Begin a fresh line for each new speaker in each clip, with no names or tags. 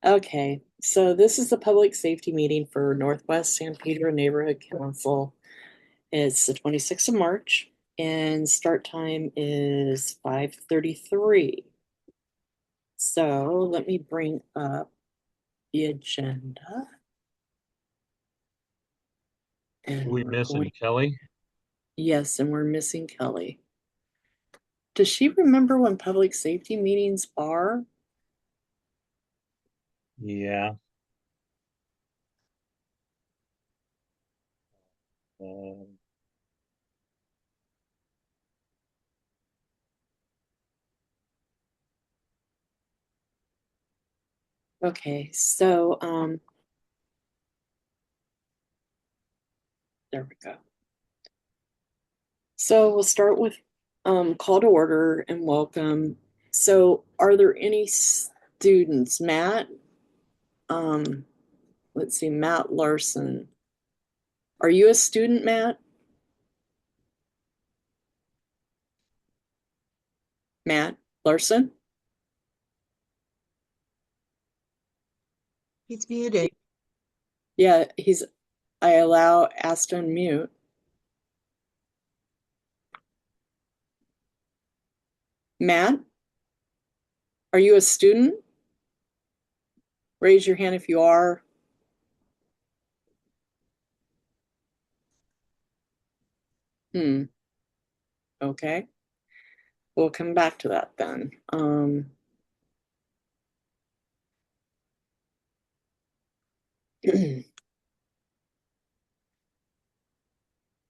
Okay, so this is the public safety meeting for Northwest San Pedro Neighborhood Council. It's the 26th of March and start time is 5:33. So let me bring up the agenda. And
We
we're
missing
going,
Kelly?
yes, and we're missing Kelly. Does she remember when public safety meetings are?
Yeah. Um,
Okay, so there we go. So we'll start with call to order and welcome. So are there any students? Matt, um, let's see, Matt Larson. Are you a student, Matt? Matt Larson?
He's muted.
Yeah, I allow asked to unmute. Matt, are you a student? Raise your hand if you are. Okay. We'll come back to that then.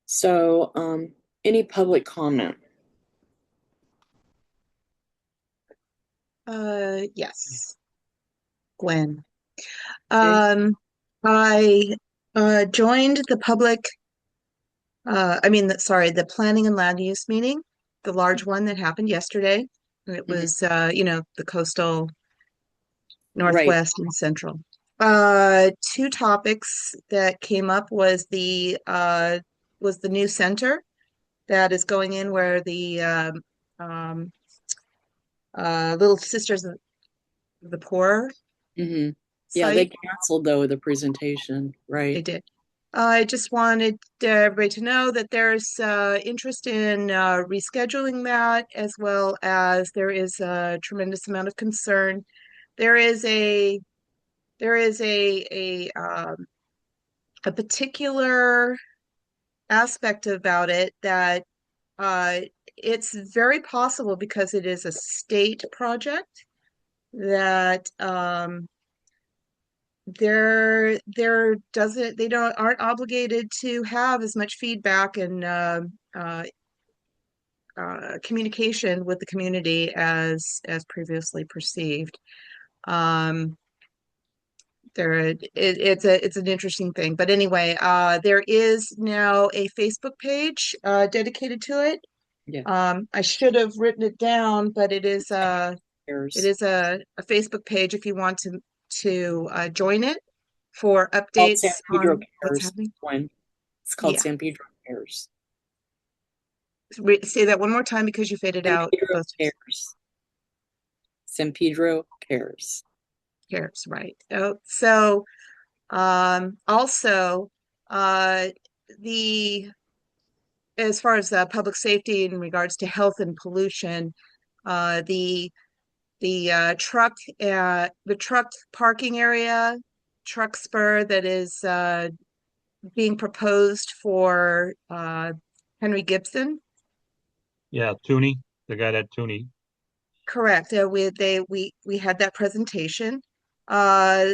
So, any public comment?
Yes, Gwen.
Okay.
I joined the public, the planning and land use meeting, the large one that happened yesterday. It
Mhm.
was, the coastal
Right.
Northwest and Central. Two topics that came up was the new center that is going in where the um, Little Sisters of the Poor
Hmm. Yeah, they
site.
canceled though the presentation,
They
right?
did. I just wanted everybody to know that there's interest in rescheduling that, as well as there is a tremendous amount of concern. There is a particular aspect about it that uh, it's very possible, because it is a state project, that there doesn't they don't aren't obligated to have as much feedback and uh, communication with the community as previously perceived. Um, it's an interesting thing, but anyway, there is now a Facebook page dedicated to it.
Yeah.
I should have written it down, but it
Cares.
is a Facebook page if you want to join it for
Called San
updates
Pedro
on what's
Cares.
happening.
When it's called
Yeah.
San Pedro Cares.
Say that one more time because you faded
San
out
Pedro
both
Cares. San Pedro Cares.
cares, right? Oh, so also uh, the as far as public safety in regards to health and pollution, uh, the the truck parking area, truck spur that is being proposed for Henry Gibson.
yeah, Tooney, the guy that Tooney.
Correct. We had that presentation. Uh,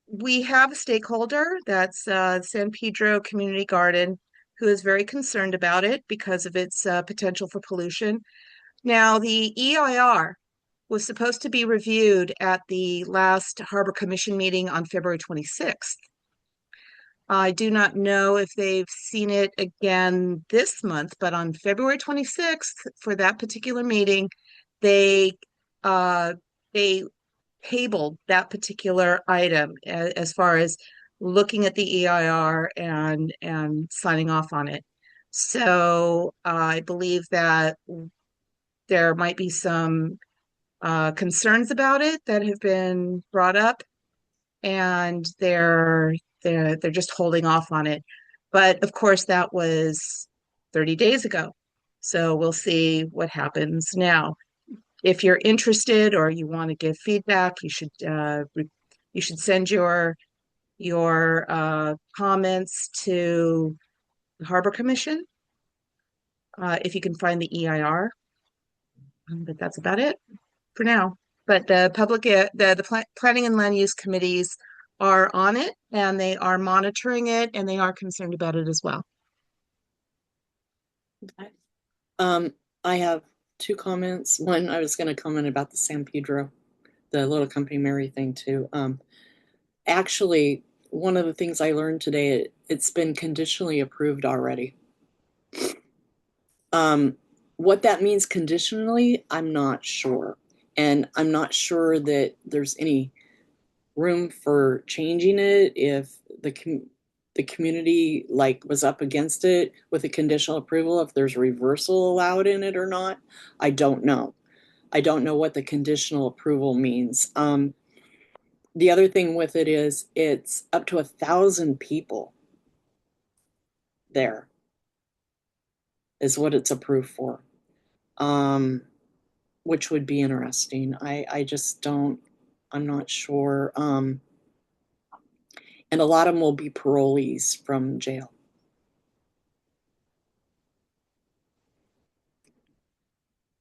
we have a stakeholder, that's San Pedro Community Garden, who is very concerned about it because of its potential for pollution. Now, the EIR was supposed to be reviewed at the last Harbor Commission meeting on February 26th. I do not know if they've seen it again this month, but on February 26th, for that particular meeting, they uh, they tabled that particular item as far as looking at the EIR and signing off on it. So I believe that there might be some concerns about it that have been brought up, and they're just holding off on it. But of course, that was 30 days ago. So we'll see what happens now. If you're interested or you want to give feedback, you should send your comments to the Harbor Commission, if you can find the EIR. But that's about it for now. But the planning and land use committees are on it, and they are monitoring it, and they are concerned about it as well.
Okay. I have two comments. One, I was going to comment about the San Pedro, the Little Company Mary thing too. Actually, one of the things I learned today, it's been conditionally approved already. What that means conditionally, I'm not sure. And I'm not sure that there's any room for changing it if the community like was up against it with a conditional approval, if there's reversal allowed in it or not. I don't know. I don't know what the conditional approval means. The other thing with it is it's up to 1,000 people there is what it's approved for, which would be interesting. I just don't, I'm not sure. And a lot of them will be parolees from jail.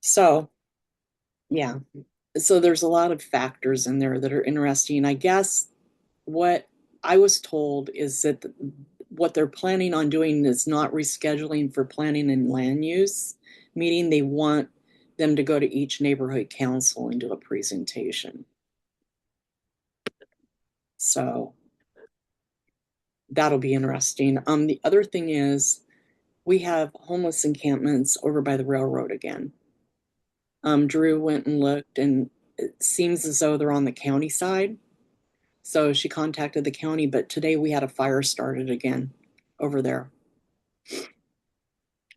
So, yeah. So there's a lot of factors in there that are interesting. I guess what I was told is that what they're planning on doing is not rescheduling for planning and land use meeting. They want them to go to each neighborhood council and do a presentation. So that'll be interesting. The other thing is we have homeless encampments over by the railroad again. Drew went and looked, and it seems as though they're on the county side. So she contacted the county, but today we had a fire started again over there,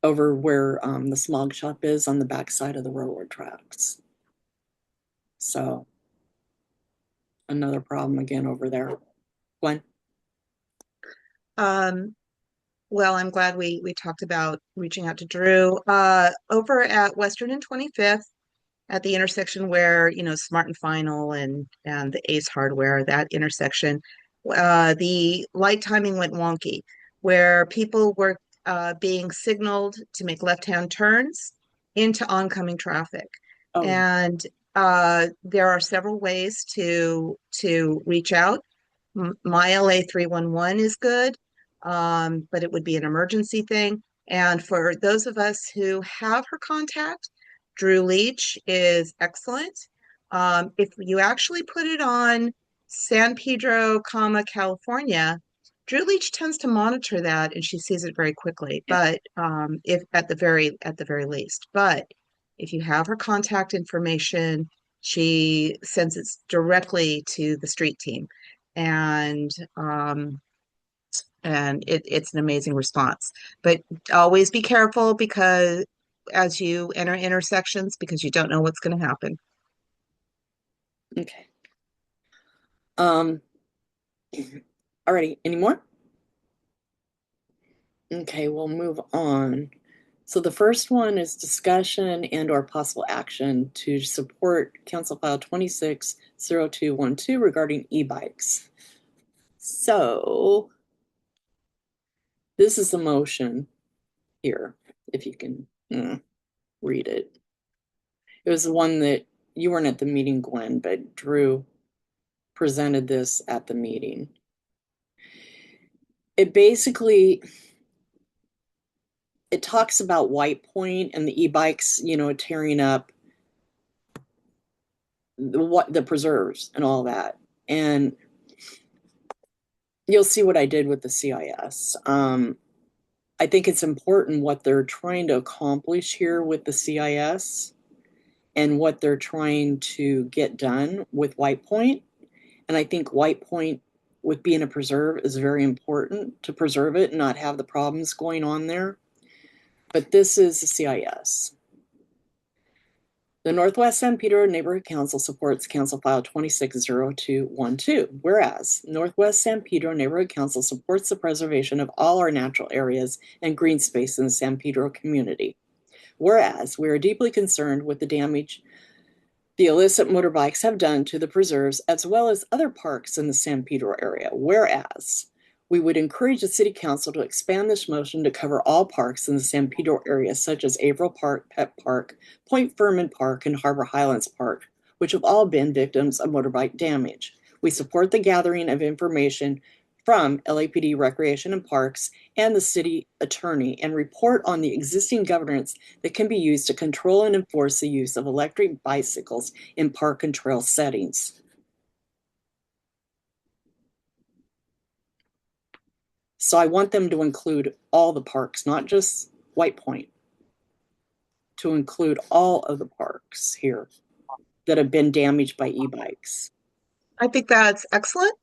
over where the smog shop is on the backside of the railroad tracks. So another problem again over there. Gwen?
Well, I'm glad we talked about reaching out to Drew. Over at Western and 25th, at the intersection where, Smart and Final and the Ace Hardware, that intersection, the light timing went wonky, where people were being signaled to make left-hand turns into oncoming traffic.
Oh.
And there are several ways to reach out. My LA 311 is good, but it would be an emergency thing. And for those of us who have her contact, Drew Leach is excellent. If you actually put it on San Pedro, California, Drew Leach tends to monitor that, and she sees it very quickly. But if at the very least, but if you have her contact information, she sends it directly to the street team, and it's an amazing response. But always be careful because as you enter intersections, because you don't know what's going to happen.
Okay. Alrighty, any more? Okay, we'll move on. So the first one is discussion and or possible action to support Council File 260212 regarding e-bikes. So this is the motion here, if you can read it. It was the one that you weren't at the meeting, Gwen, but Drew presented this at the meeting. It basically, it talks about White Point and the e-bikes, tearing up the preserves and all that. And you'll see what I did with the CIS. I think it's important what they're trying to accomplish here with the CIS and what they're trying to get done with White Point. And I think White Point, with being a preserve, is very important to preserve it and not have the problems going on there. But this is the CIS. The Northwest San Pedro Neighborhood Council supports Council File 260212, whereas Northwest San Pedro Neighborhood Council supports the preservation of all our natural areas and green space in the San Pedro community. Whereas we are deeply concerned with the damage the illicit motorbikes have done to the preserves as well as other parks in the San Pedro area. Whereas we would encourage the City Council to expand this motion to cover all parks in the San Pedro area, such as Averill Park, Pet Park, Point Furman Park, and Harbor Highlands Park, which have all been victims of motorbike damage. We support the gathering of information from LAPD Recreation and Parks and the city attorney and report on the existing governance that can be used to control and enforce the use of electric bicycles in park and trail settings. So I want them to include all the parks, not just White Point, to include all of the parks here that have been damaged by e-bikes.
I think that's excellent.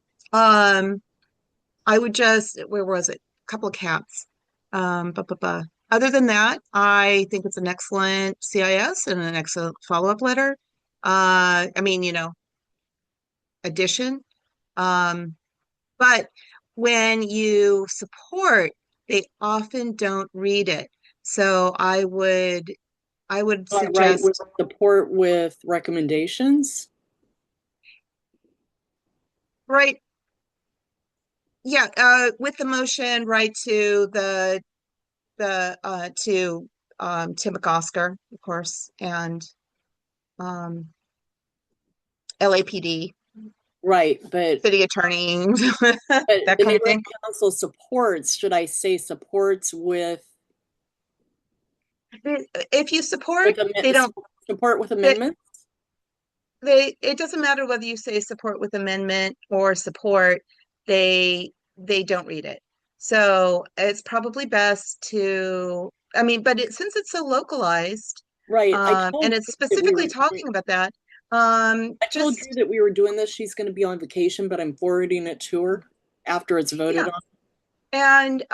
I would just, where was it? A couple of cats. Other than that, I think it's an excellent CIS and an excellent follow-up letter. I mean, addition. But when you support, they often don't read it. So I would
Right,
suggest
with support with recommendations.
right, yeah, with the motion, right to the to Tim McOsker, of course, and um LAPD,
Right, but
city attorney,
but
that
the
kind of
neighborhood
thing.
council supports, should I say supports with
If you support, they don't
support with
they,
amendments?
it doesn't matter whether you say support with amendment or support, they don't read it. So it's probably best to, I mean, but since it's so localized,
Right.
and it's specifically talking about that,
I told
just
Drew that we were doing this. She's going to be on vacation, but I'm forwarding it to her after it's voted
yeah.
on.
And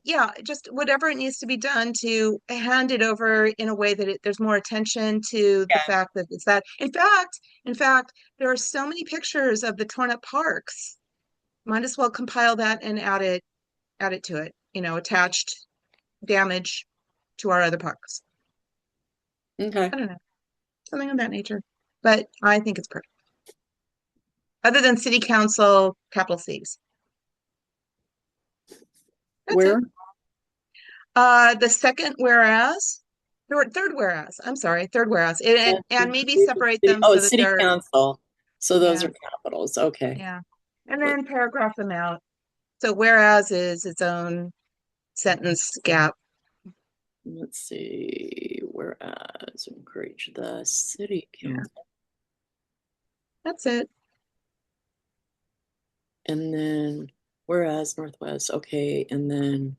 yeah, just whatever it needs to be done to hand it over in a way that there's more attention to the
Yeah.
fact that it's that. In fact, there are so many pictures of the torn up parks. Might as well compile that and add it to it. Attached damage to our other parks.
Okay.
I don't know, something of that nature. But I think it's perfect. Other than city council, capital C's. That's
Where?
it. The second whereas, third whereas, I'm sorry, third whereas, and maybe separate them
Oh,
so
it's
that
city
they're,
council. So those
yeah,
are capitals. Okay.
yeah. And then paragraph them out. So whereas is its own sentence gap.
Let's see. Whereas encourage the city
Yeah,
council.
that's it.
And then whereas Northwest. Okay. And then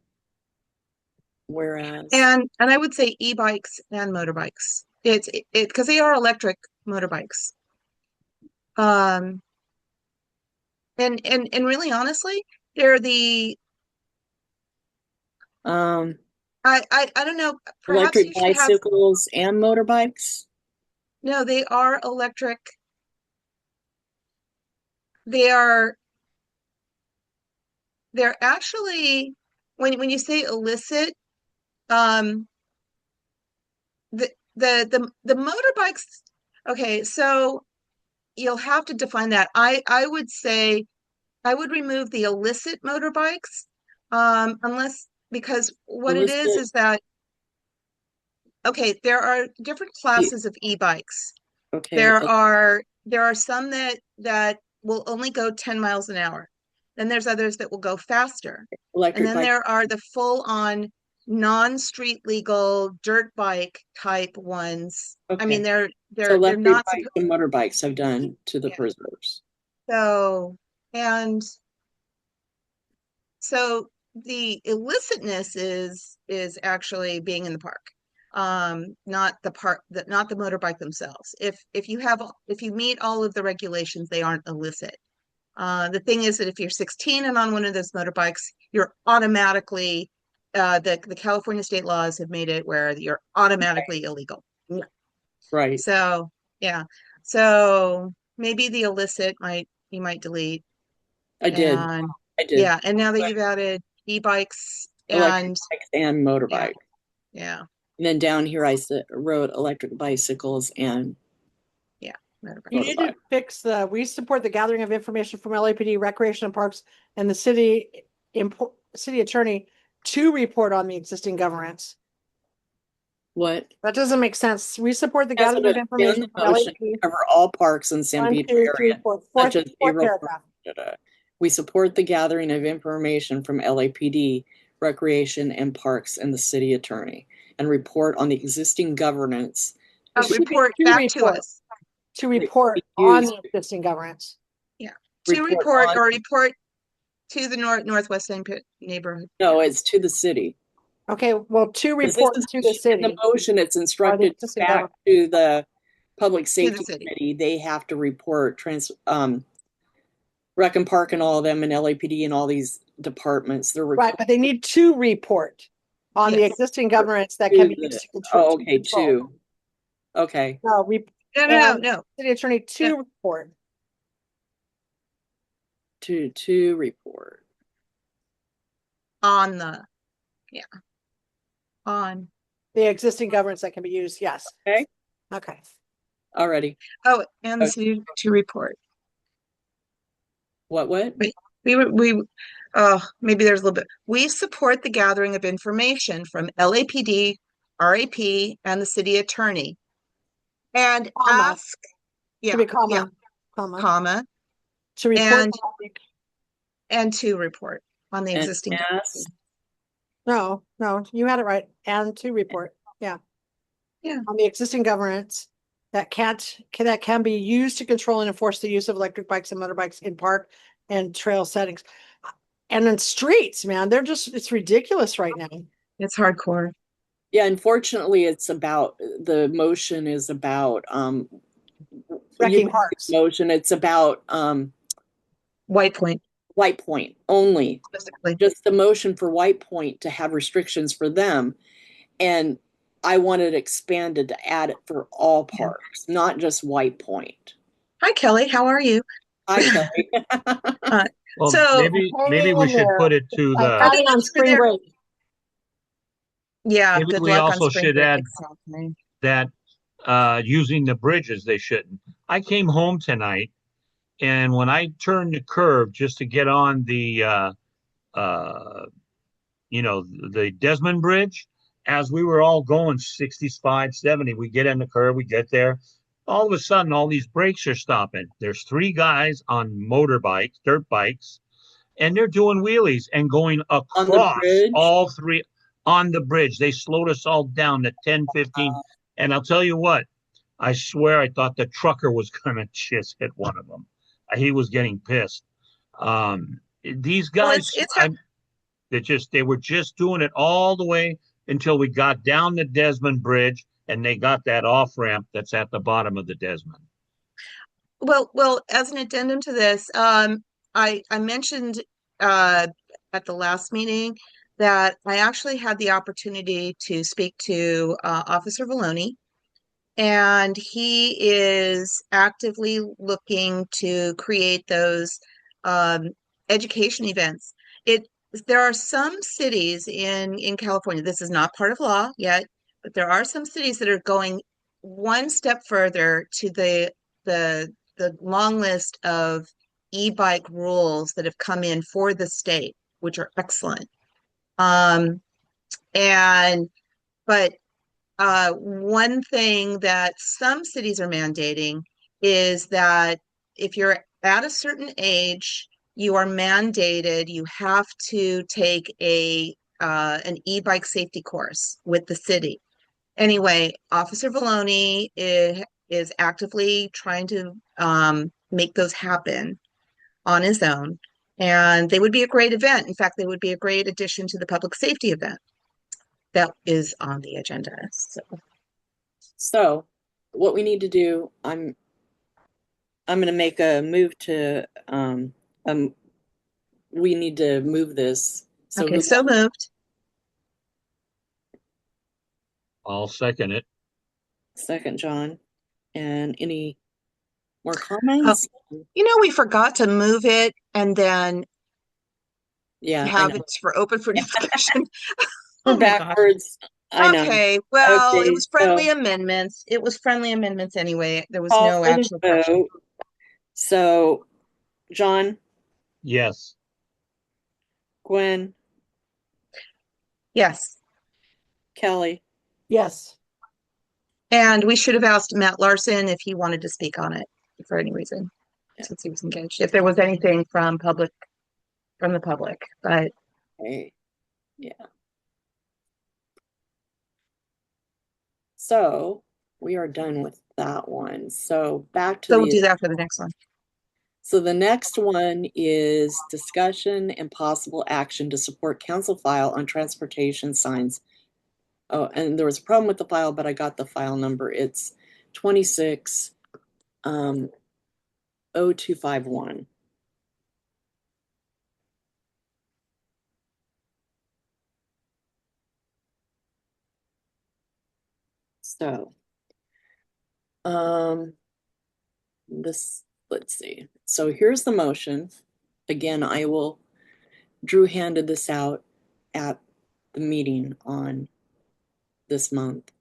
whereas.
And I would say e-bikes and motorbikes. It's it because they are electric motorbikes. Um, and really honestly, they're the
Um,
I don't know, perhaps
electric
you should have,
bicycles and motorbikes.
no, they are electric. They are they're actually, when you say illicit, um the motorbikes, okay, so you'll have to define that. I would say I would remove the illicit motorbikes, unless, because what it
Illicit.
is that, okay, there are different classes of e-bikes.
Okay.
There are some that will only go 10 miles an hour. Then there's others that will go faster. And
Electric
then
bike.
there are the full-on non-street legal dirt bike type ones. I mean,
Okay.
they're
So
they're
electric
not
bikes and motorbikes have done to the
yeah.
preserves.
So, and so the illicitness is actually being in the park, not the park, not the motorbike themselves. If you meet all of the regulations, they aren't illicit. The thing is that if you're 16 and on one of those motorbikes, you're automatically, the California state laws have made it where you're automatically illegal.
Right.
So, yeah. So maybe the illicit you might delete.
I did.
And
I did.
yeah, and now that you've added e-bikes
Electric
and
bikes and
yeah,
motorbike.
yeah,
And then down here wrote electric bicycles and
yeah,
You
motorbikes.
need to fix we support the gathering of information from LAPD, Recreation and Parks, and the city attorney to report on the existing governance.
what?
That doesn't make sense. We support the
As
gathering of information from
motion,
LAPD.
cover all parks in San
1,
Pedro
2, 3,
area,
4.
such
Fourth
as April.
paragraph.
We support the gathering of information from LAPD, Recreation and Parks and the city attorney, and report on the existing governance.
Oh, report back to us.
To report on the existing governance.
Yeah, to report or report to the Northwest neighborhood.
No, it's to the city.
Okay, well, to report to the city.
In the motion, it's instructed back to the Public Safety Committee. They have to report Rec and Park and all of them and LAPD and all these departments. They're
right, but they need to report on the existing governance that can be used to control.
Oh, okay, two. Okay.
No,
no.
City attorney to report.
To report.
On the, on
the existing governance that can be used, yes.
Okay.
Okay.
Already.
Oh, and the city to report.
What?
Wait, maybe there's a little bit. We support the gathering of information from LAPD, RAP, and the city attorney. And ask, comma,
to report
and to report on the existing.
No, you had it right. And to report. Yeah.
Yeah.
On the existing governance that can be used to control and enforce the use of electric bikes and motorbikes in park and trail settings. And in streets, man, it's ridiculous right now.
It's hardcore.
Yeah, unfortunately, the motion is about
wrecking parks.
Motion. It's about
White
Point only.
Specifically.
Just the motion for White Point to have restrictions for them. And I wanted expanded to add it for all parks, not just White Point.
Hi, Kelly. How are you?
Hi, Kelly.
Well,
so
maybe we should put it to the.
On spring break.
Yeah,
maybe
good
we
luck
also
on spring
should
break.
add that using the bridges they shouldn't. I came home tonight, and when I turned the curve just to get on the the Desmond Bridge, as we were all going 65, 70, we get in the curve, we get there. All of a sudden, all these brakes are stopping. There's 3 guys on motorbikes, dirt bikes, and they're doing wheelies and going across all 3 on the bridge. They slowed us all down to 10, 15. And I'll tell you what, I swear I thought the trucker was going to just hit one of them. He was getting pissed. These guys, they were just doing it all the way until we got down the Desmond Bridge, and they got that off ramp that's at the bottom of the Desmond.
Well, as an addendum to this, I mentioned at the last meeting that I actually had the opportunity to speak to Officer Valoni, and he is actively looking to create those education events. There are some cities in California, this is not part of law yet, but there are some cities that are going one step further to the long list of e-bike rules that have come in for the state, which are excellent. But one thing that some cities are mandating is that if you're at a certain age, you are mandated, you have to take an e-bike safety course with the city. Anyway, Officer Valoni is actively trying to make those happen on his own. And they would be a great event. In fact, they would be a great addition to the public safety event that is on the agenda.
So what we need to do, I'm going to make a move to we need to move this.
So moved.
I'll second it.
Second, John. And any more comments?
We forgot to move it and then
Yeah, I
have
know.
it open for discussion.
We're
Oh my gosh.
backwards. I know.
Okay, well, it
Okay,
was friendly
so
amendments. It was friendly amendments anyway. There was
call
no
for the
actual question.
vote. So, John,
Yes.
Gwen,
Yes.
Kelly,
Yes.
And we should have asked Matt Larson if he wanted to speak on it for any reason,
Yeah.
since he was engaged. If there was anything from the public, but
okay, yeah. So we are done with that one. So back to
so we'll
the
do that for the next one.
So the next one is discussion and possible action to support council file on transportation signs. Oh, and there was a problem with the file, but I got the file number. It's 26 0251. So let's see. So here's the motion. Again, Drew handed this out at the meeting on this month.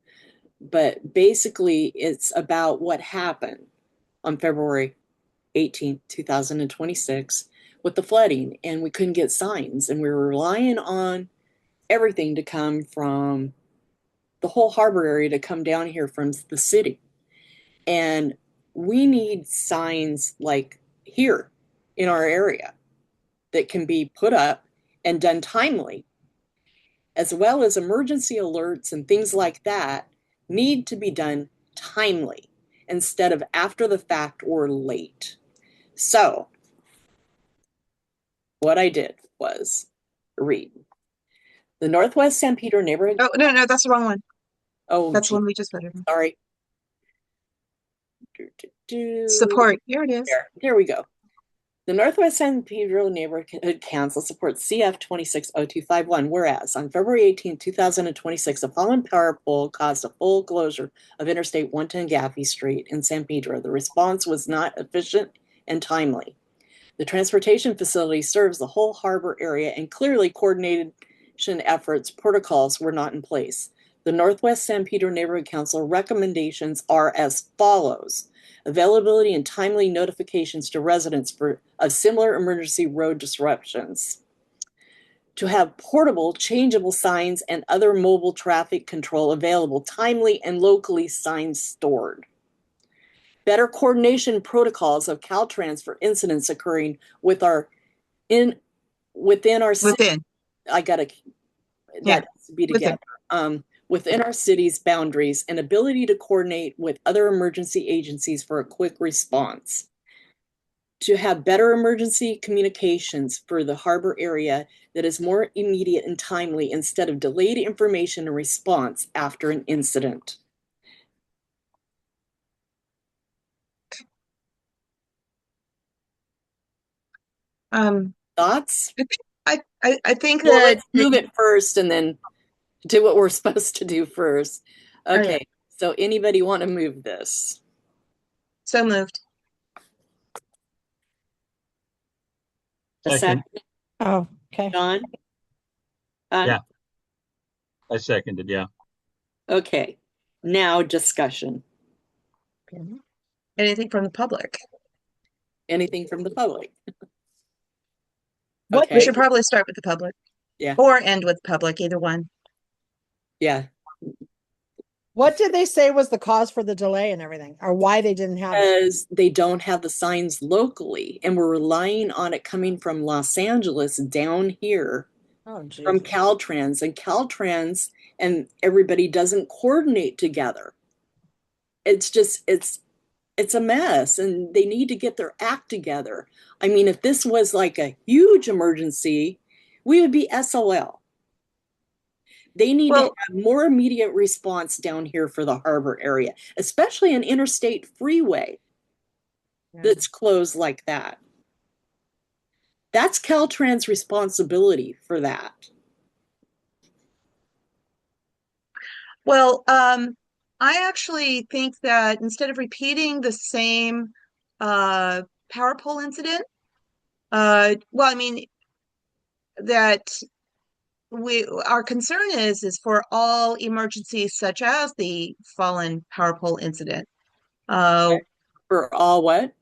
But basically, it's about what happened on February 18th, 2026, with the flooding, and we couldn't get signs, and we were relying on everything to come from the whole harbor area to come down here from the city. And we need signs like here in our area that can be put up and done timely, as well as emergency alerts and things like that need to be done timely instead of after the fact or late. So what I did was read the Northwest San Pedro neighborhood.
Oh, no, that's the wrong one.
Oh,
That's the one we just voted on.
sorry.
Support. Here it is.
There we go. The Northwest San Pedro Neighborhood Council supports CF 260251, whereas on February 18, 2026, a fallen power pole caused a full closure of Interstate 110 Gaffey Street in San Pedro. The response was not efficient and timely. The transportation facility serves the whole harbor area, and clearly coordination efforts protocols were not in place. The Northwest San Pedro Neighborhood Council recommendations are as follows: availability and timely notifications to residents of similar emergency road disruptions. To have portable, changeable signs and other mobile traffic control available, timely and locally signs stored. Better coordination protocols of Caltrans for incidents occurring within our city.
Within.
I gotta
Yeah.
that has to be together. Within our city's boundaries, and ability to coordinate with other emergency agencies for a quick response. To have better emergency communications for the harbor area that is more immediate and timely instead of delayed information and response after an incident. Thoughts?
I think
Well,
that
let's move it first and then do what we're supposed to do first. Okay,
right.
so anybody want to move this?
So moved.
A
Second.
second,
Oh, okay.
John?
Yeah. I seconded, yeah.
Okay, now discussion.
Anything from the public?
Anything from the public?
What-
We
Okay,
should probably start with the public.
Yeah.
Or end with public, either one.
yeah.
What did they say was the cause for the delay and everything, or why they didn't have it?
Because they don't have the signs locally, and we're relying on it coming from Los Angeles down here
Oh,
from
geez.
Caltrans, and Caltrans and everybody doesn't coordinate together. It's just it's a mess, and they need to get their act together. I mean, if this was like a huge emergency, we would be SOL. They need to have more immediate response down here for the harbor area, especially an interstate freeway that's closed like that. That's Caltrans' responsibility for that.
Well, I actually think that instead of repeating the same power pole incident, well, I mean that our concern is for all emergencies such as the fallen power pole incident.
For all what?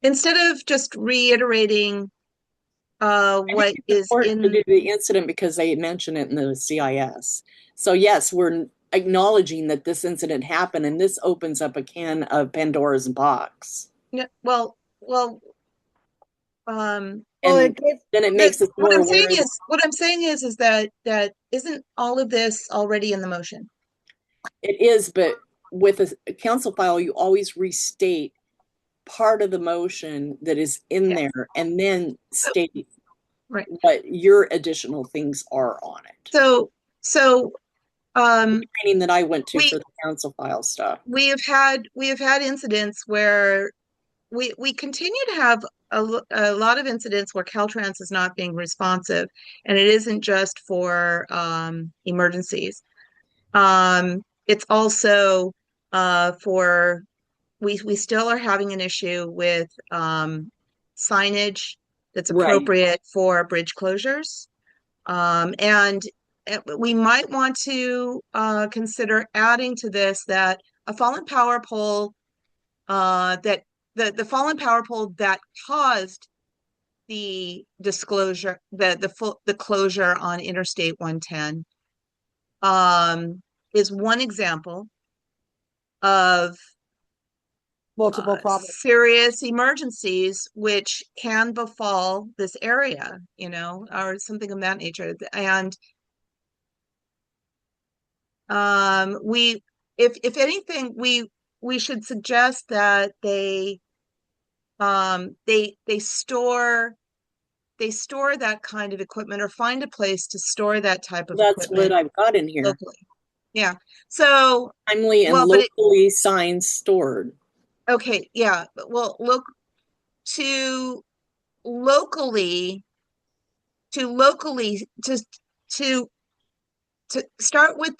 Instead of just reiterating what is
Important to
in
do the incident because they mention it in the CIS. So yes, we're acknowledging that this incident happened, and this opens up a can of Pandora's box.
well,
And
it gave,
then it makes us more aware.
what I'm saying is that isn't all of this already in the motion?
It is, but with a council file, you always restate part of the motion that is in there and then state
Right.
what your additional things are on it.
So
Training that I went to for the council file stuff.
we have had incidents where we continue to have a lot of incidents where Caltrans is not being responsive, and it isn't just for emergencies. It's also for we still are having an issue with signage that's appropriate for bridge closures. And we might want to consider adding to this that a fallen power pole that the fallen power pole that caused the disclosure, the closure on Interstate 110 is one example of
multiple problems.
serious emergencies which can befall this area, or something of that nature. And if anything, we should suggest that they store that kind of equipment, or find a place to store that type of
That's
equipment
what I've got in here.
locally. Yeah. So
timely and locally signs stored.
Okay, yeah, but well, look to locally just to start with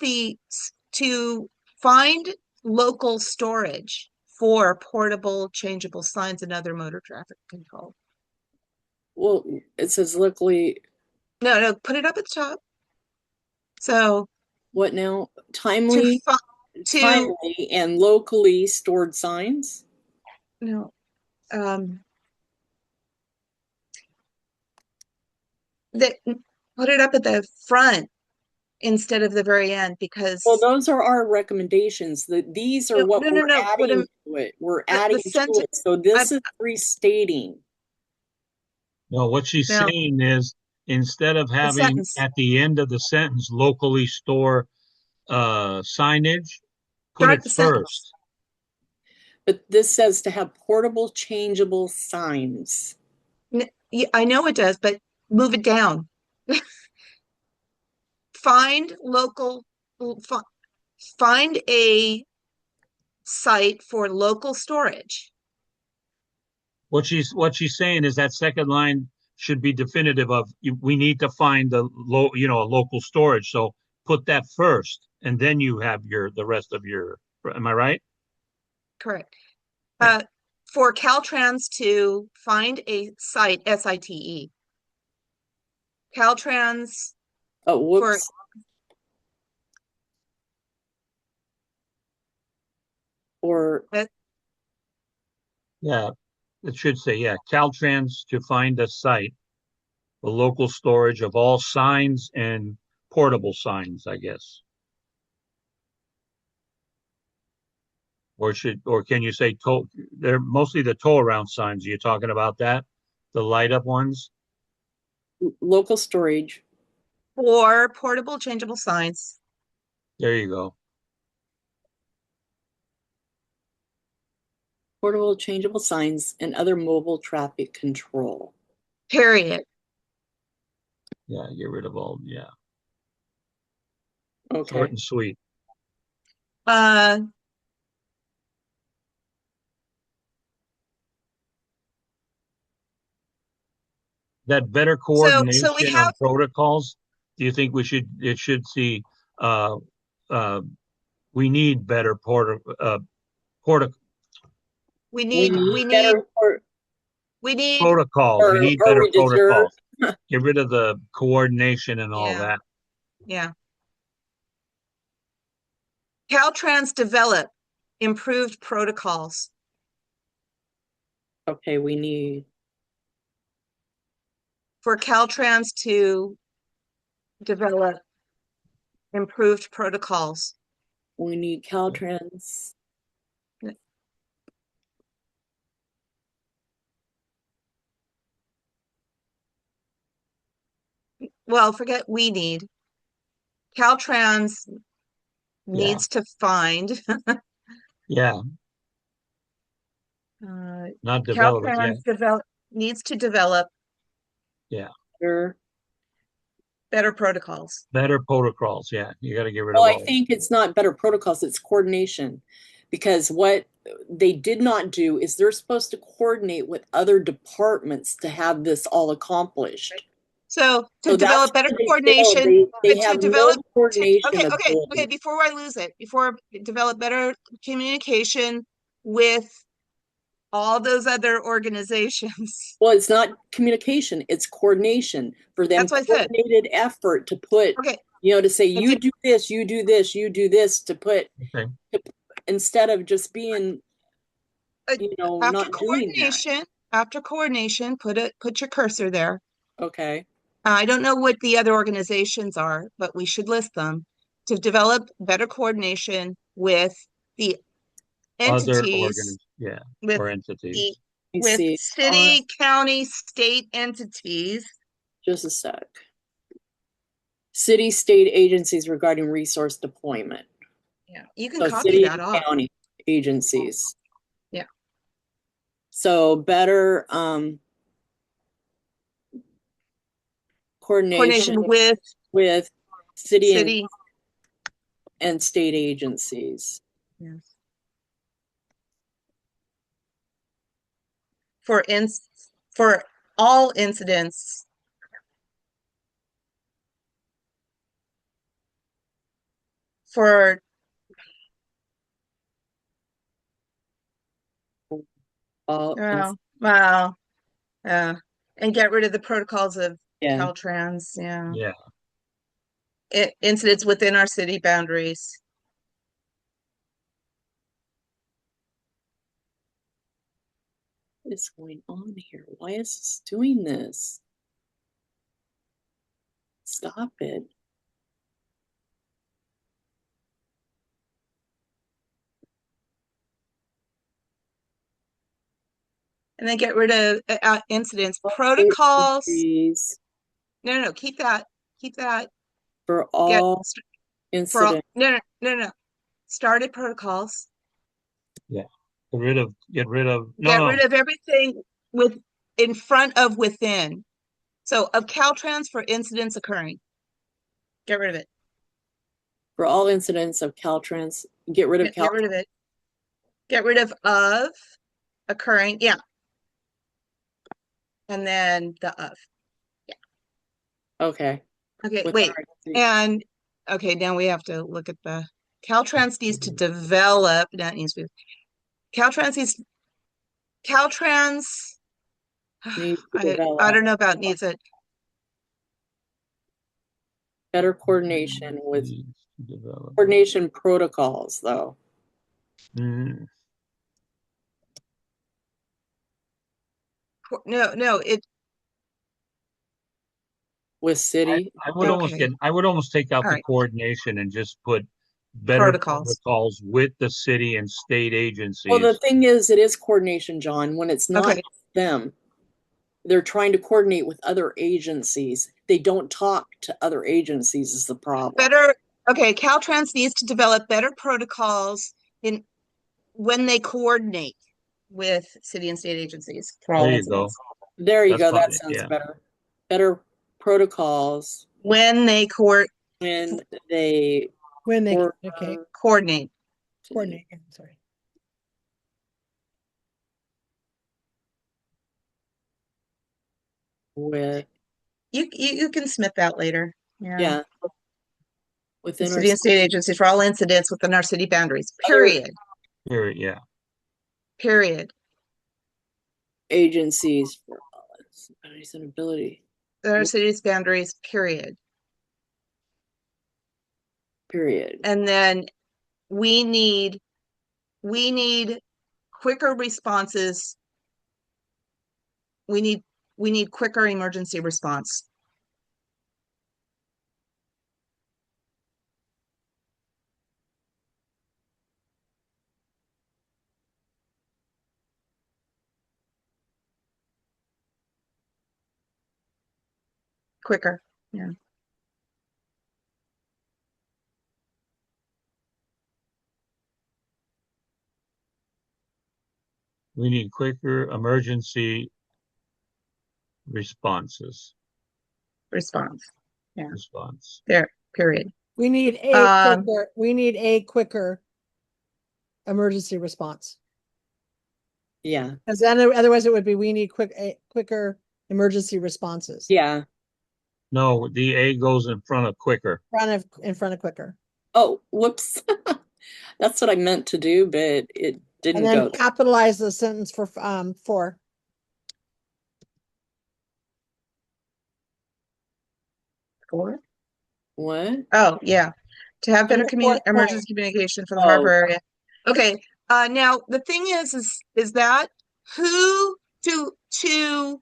to find local storage for portable changeable signs and other motor traffic control.
Well, it says locally.
No, put it up at the top. So
what now? Timely and locally stored signs?
No. Put it up at the front instead of the very end, because
those are our recommendations. These are what we're adding to it. We're adding to it. So this is restating.
No, what she's saying is, instead of having at the end of the sentence locally store signage, put it first.
But this says to have portable changeable signs.
I know it does, but move it down. Find a site for local storage.
What she's saying is that second line should be definitive of we need to find a local storage. So put that first, and then you have the rest of your. Am I right?
Correct. Yeah. For Caltrans to find a site, SITE. Caltrans.
Oh, whoops.
Yeah, it should say, Caltrans to find a site for local storage of all signs and portable signs, I guess. Or can you say they're mostly the tow around signs? Are you talking about that? The light up ones?
Local storage.
For portable changeable signs.
There you go.
Portable changeable signs and other mobile traffic control.
Period.
Yeah, get rid of all,
Okay.
Short and sweet. That better coordination on protocols, do you think it should see, uh, uh, we need better porta
We
We
need,
need better,
we need,
protocols. We need
or
better
we deserve.
protocols. Get rid of the coordination and all
yeah,
that.
yeah. Caltrans develop improved protocols.
Okay, we need,
For Caltrans to develop improved protocols.
Caltrans.
Well, forget we need. Caltrans needs to find,
Yeah, not develop it. Yeah,
Caltrans needs to develop
yeah.
Better.
better protocols.
Better protocols. Yeah, you got to get rid
Well,
of
I
all.
think it's not better protocols, it's coordination. Because what they did not do is they're supposed to coordinate with other departments to have this all accomplished.
So to
So that's
develop better
where they fail.
coordination,
They
to
have
develop,
no coordination
okay,
ability.
before I lose it, before develop better communication with all those other organizations.
Well, it's not communication, it's coordination for them.
That's what I said.
Coordinated effort to put,
Okay,
to say,
It's
you
a-
do this, you do this, you do this, to put,
Okay.
instead of just being,
after
not doing that.
coordination, put your cursor there.
Okay.
I don't know what the other organizations are, but we should list them to develop better coordination with the
Other
entities,
organs. Yeah,
with
or
the
entities.
Let me
with
see.
city, county, state entities.
Just a sec. City, state agencies regarding resource deployment.
Yeah, you can
So
copy
city
that
and
off.
county agencies.
Yeah.
So better coordination
Coordination with
with city
city.
and state agencies.
Yes. For all incidents. For
All
wow. And get rid of the protocols of
Yeah.
Caltrans. Yeah.
Yeah.
Incidents within our city boundaries.
What is going on here? Why is this doing this? Stop it.
And then get rid of incidents, protocols.
Agencies
No, keep that. Keep that.
for all incidents.
No. Started protocols.
Yeah. Get rid of,
Get rid of everything in front of within. So of Caltrans for incidents occurring. Get rid of it.
For all incidents of Caltrans, get rid of
Get rid of it. Get rid of occurring. Yeah. And then the of. Yeah.
Okay.
Okay,
With
wait.
our-
And okay, now we have to look at the Caltrans needs to develop. That needs to be Caltrans needs Caltrans.
Needs to
I
develop
don't know about needs it.
better coordination with coordination protocols, though.
Mm,
No, it
With city.
I would almost take out
All
the
right.
coordination and just put better
Protocols.
protocols with the city and state agencies.
Well, the thing is, it is coordination, John, when it's not
Okay.
them. They're trying to coordinate with other agencies. They don't talk to other agencies is the problem.
Okay, Caltrans needs to develop better protocols in when they coordinate with city and state agencies for all
There you
incidents.
go.
There you
That's
go. That
fine,
sounds
yeah.
better. Better protocols
When they
when they
okay,
coordinate.
coordinate, sorry.
with
You can submit that later.
Yeah.
The
Within our
city and state agencies for all incidents within our city boundaries,
other
period,
Here, yeah.
period.
agencies for all municipalities and ability,
Our city's boundaries, period.
period.
And then we need quicker responses. We need quicker emergency response. Quicker. Yeah.
We need quicker emergency responses.
Response. Yeah.
Response.
There, period.
We need a quicker emergency response.
Yeah.
Because then otherwise it would be we need quicker emergency responses.
Yeah.
No, the A goes in front of quicker.
In front of quicker.
Oh, whoops. That's what I meant to do, but it didn't
And then
go.
capitalize the sentence for for.
For?
What?
Oh, yeah. To have better
the fourth
emergency
point.
communication for the
Oh.
harbor area. Okay. Now the thing is that who to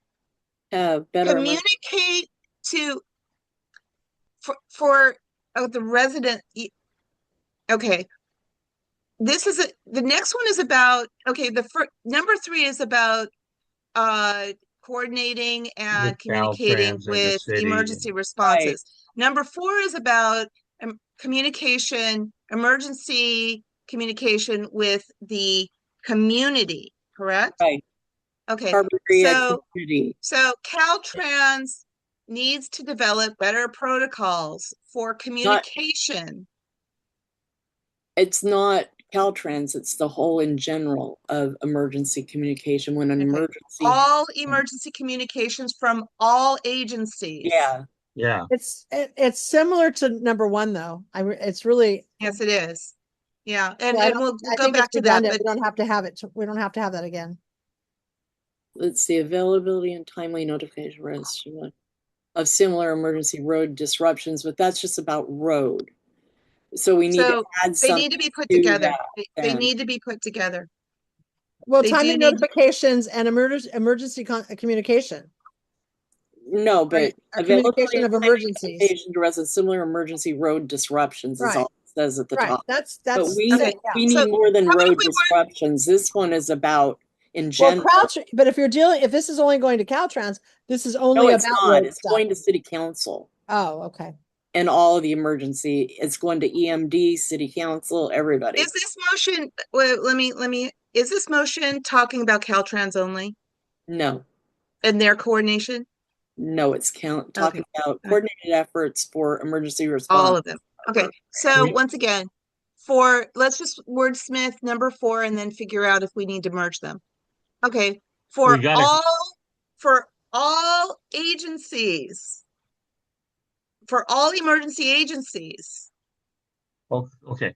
Have better
communicate to for the resident. Okay. The next one is about, okay, number 3 is about coordinating and
With
communicating
Caltrans in the
with
city.
emergency responses. Number 4 is about emergency communication with the community, correct?
Right.
Okay,
Harbor area
so
community.
Caltrans needs to develop better protocols for communication.
It's not Caltrans, it's the whole in general of emergency communication when an
Okay.
emergency.
All emergency communications from all agencies.
Yeah.
Yeah.
It's similar to number 1 though. It's really.
Yes, it is. Yeah, and
I
we'll
I
go
think
back
it's
to that.
redundant.
But
We don't have to have it. We don't have to have that again.
Let's see, availability and timely notification of similar emergency road disruptions, but that's just about road. So we need to add
they
something
need to be put
to
together.
that,
They
then.
need to be put together.
Well,
They
timely
do need-
notifications and emergency communication.
No, but
Right, or
availability
communication of
and timely
emergencies.
notification to residents, similar emergency road disruptions is
Right.
all it says at the
Right.
top.
That's
But we
Okay,
we
so
need more than
how about
road
if we
disruptions. This one is about in
well,
general.
but if this is only going to Caltrans, this is only
No, it's
about
not.
road
It's
stuff.
going to city council
Oh, okay.
and all of the emergency. It's going to EMD, city council, everybody.
Is this motion? Well, let me. Is this motion talking about Caltrans only
No,
and their coordination?
no, it's talking about coordinated efforts for emergency response.
All of them. Okay. So once again, let's just wordsmith number 4 and then figure out if we need to merge them. Okay. For all agencies, for all emergency agencies.
Okay.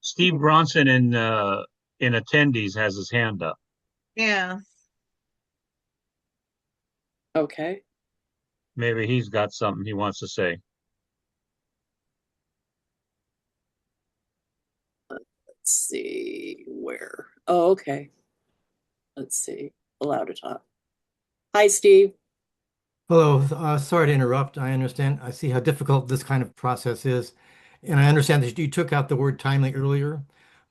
Steve Bronson in attendees has his hand up.
Yeah.
Okay.
Maybe he's got something he wants to say.
Let's see where. Oh, okay. Let's see. Allow to talk. Hi, Steve.
Hello, sorry to interrupt. I understand. I see how difficult this kind of process is. And I understand that you took out the word timely earlier,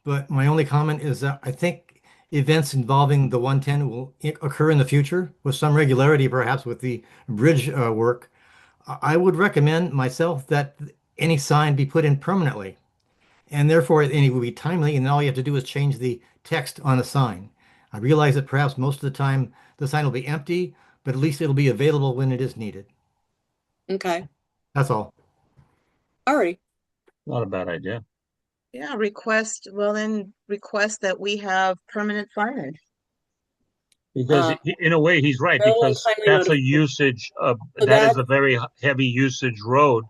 but my only comment is that I think events involving the 110 will occur in the future with some regularity, perhaps with the bridge work. I would recommend myself that any sign be put in permanently, and therefore it will be timely, and all you have to do is change the text on the sign. I realize that perhaps most of the time the sign will be empty, but at least it'll be available when it is needed.
Okay.
That's all.
All right.
Not a bad idea.
Yeah. Request that we have permanent signage.
Because
Um,
in a way, he's right,
Railway
because
timely
that's a
notification.
usage of,
So
that is
that's
a very heavy usage road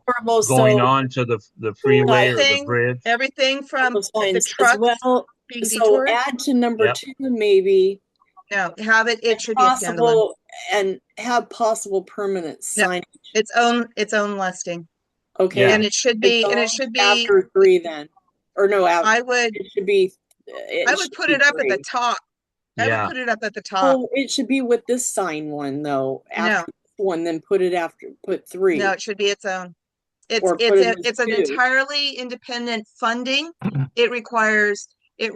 going
so
on to the freeway or the
Everything,
bridge.
everything from
those
the
signs as
trucks
well.
being
So
detoured.
add to number
Yep.
2, maybe,
No, have it, it
and
should be a standalone.
possible, and have possible permanent
No,
sign.
its own listing.
Okay.
Yeah.
And it should be, and it should be,
After 3 then, or no,
I would,
it should be,
I would put it up at the top. I would
Yeah.
put it up at the top.
Well, it should be with this sign one though,
No.
after this one, then put 3.
No, it should be its own. It's
Or put it as
it's an
2.
entirely independent funding. It requires
I know, but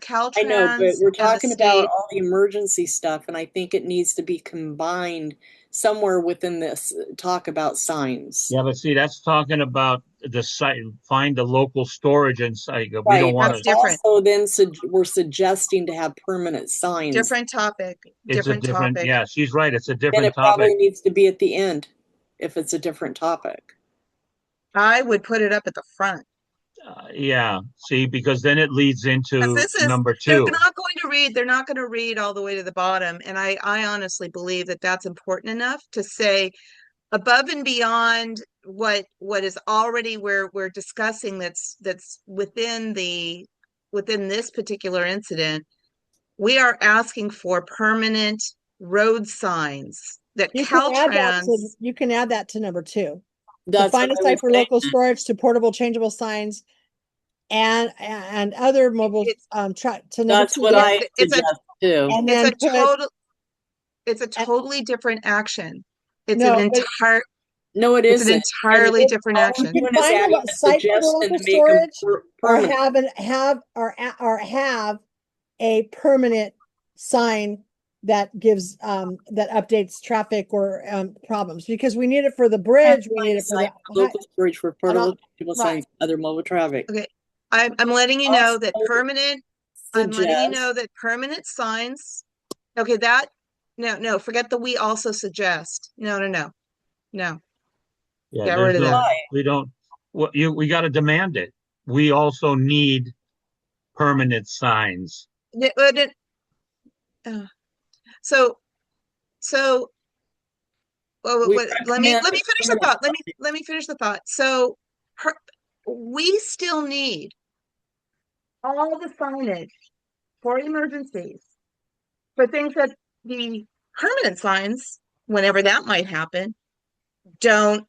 Caltrans
we're
and the
talking about
state.
all the emergency stuff, and I think it needs to be combined somewhere within this talk about signs.
Yeah, but see, that's talking about the site, find the local storage and site. We
Right,
don't want
That's
to,
different.
also then we're suggesting to have permanent signs.
Different topic.
it's a
Different
different,
topic.
yeah, she's right. It's a
And
different
it probably
topic.
needs to be at the end if it's a different topic.
I would put it up at the front.
Yeah, see, because then it leads into
This is,
number
they're
2.
not going to read, they're not going to read all the way to the bottom. And I honestly believe that that's important enough to say above and beyond what is already we're discussing that's within this particular incident. We are asking for permanent road signs that
You can add that to,
Caltrans,
you can add that to number 2. To
That's
find a
what I
site
was
for
saying.
local storage to portable changeable signs and other mobile
It's-
to number
That's
2.
what I
it's a
suggest too.
And
it's
then
a
put,
total it's a totally different action. It's
No,
an
but-
entire
No, it
it's an
isn't.
entirely
And
different
all we're
action.
doing is
find
adding
a
a
site for the
suggestion
local
to make them
storage or
permanent.
have a permanent sign that gives that updates traffic or problems, because we need it for the bridge, we need it for
Site
the
for local storage for portable
right.
signs, other mobile traffic.
Okay, I'm letting you know that
Also
permanent. I'm letting you know
Suggest,
that permanent signs. Okay, no, forget the we also suggest. No.
Yeah,
Get
there's
rid of
no,
that.
we don't, we got to demand it. We also need permanent signs.
Uh, so so
we
let me
recommend
finish the thought. Let me finish the thought. So we still need all the signage for emergencies, for things that the permanent signs, whenever that might happen, don't,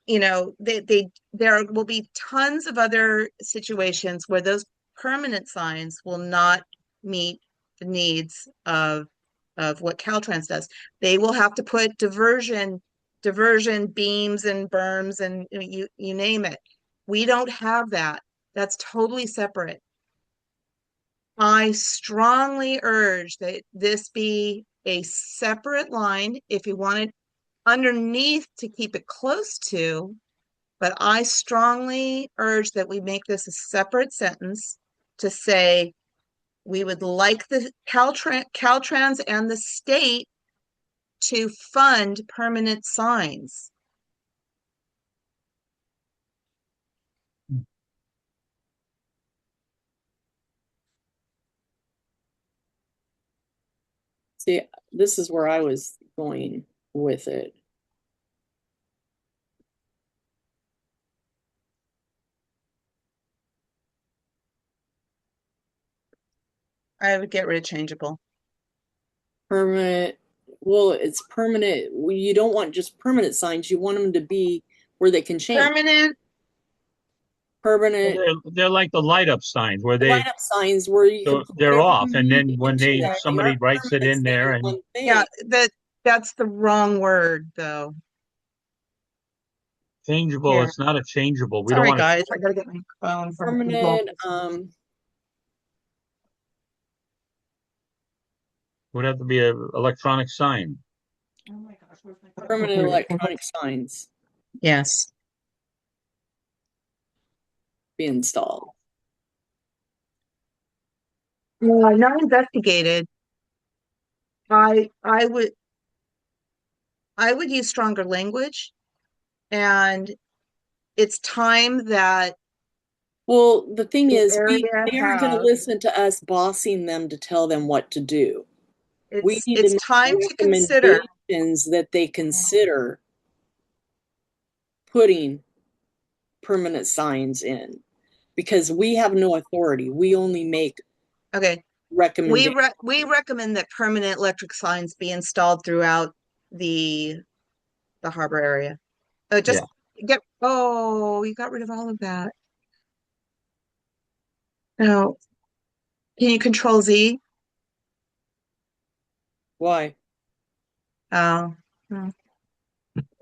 there will be tons of other situations where those permanent signs will not meet the needs of what Caltrans does. They will have to put diversion beams and berms and you name it. We don't have that. That's totally separate. I strongly urge that this be a separate line if you want it underneath to keep it close to, but I strongly urge that we make this a separate sentence to say we would like the Caltrans and the state to fund permanent signs.
see, this is where I was going with it.
I would get rid of changeable.
Permanent, well, it's permanent. You don't want just permanent signs. You want them to be where they can change. Permanent
They're like the light up signs where they,
light up signs where you can put
they're
whatever
off.
you
And
need
then when
into that. They
somebody
aren't
writes it
permanent,
in there
staying
and
one thing.
Yeah, that's the wrong word though.
changeable,
Here.
it's not a changeable. We
Sorry,
don't want
guys, I gotta get my phone from
Permanent,
would have to be a electronic sign.
Oh my gosh, where's my
permanent electronic signs
Yes.
be installed.
Not investigated. I would use stronger language, and it's time that
Well, the thing
the
is,
area
they aren't going to
have.
listen to us bossing them to tell them what to do. We need
It's
to
time
make
to consider.
recommendations that they consider putting permanent signs in, because we have no authority. We only make
Okay,
recommendations.
we recommend that permanent electric signs be installed throughout the harbor area. Just oh, you got rid of all of that. Now, can you control Z?
Why?
Oh, hmm.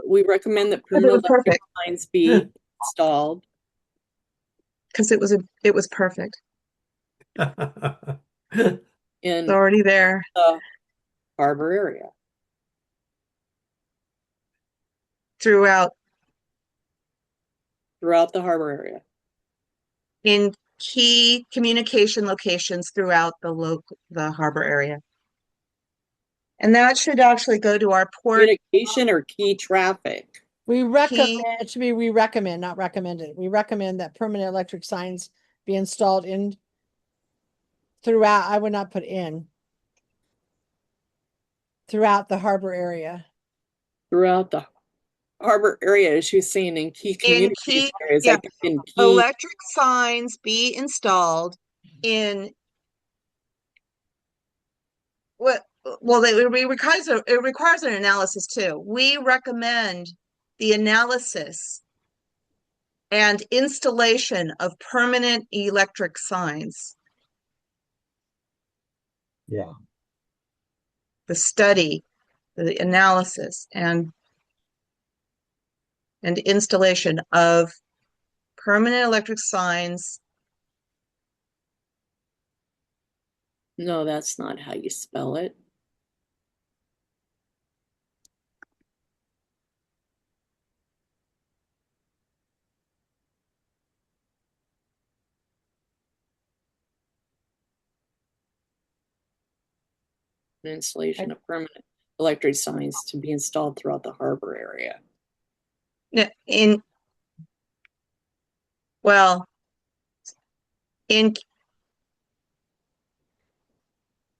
We recommend that
Because it
permanent
was
electric
perfect.
signs be installed
Because it was perfect. It's
in
already there.
the harbor area.
Throughout
Throughout the harbor area.
in key communication locations throughout the harbor area. And that should actually go to our port
Communication or key traffic.
We
key.
recommend, it should be we recommend, not recommended. We recommend that permanent electric signs be installed in throughout, I would not put in. Throughout the harbor area.
Throughout the harbor area, as she's saying, in key
In
communication
key,
areas,
yeah,
like in key.
electric signs be installed in what well it requires an analysis too. We recommend the analysis and installation of permanent electric signs.
Yeah.
The study, the analysis, and installation of permanent electric signs.
No, that's not how you spell it. An installation of permanent electric signs to be installed throughout the harbor area.
In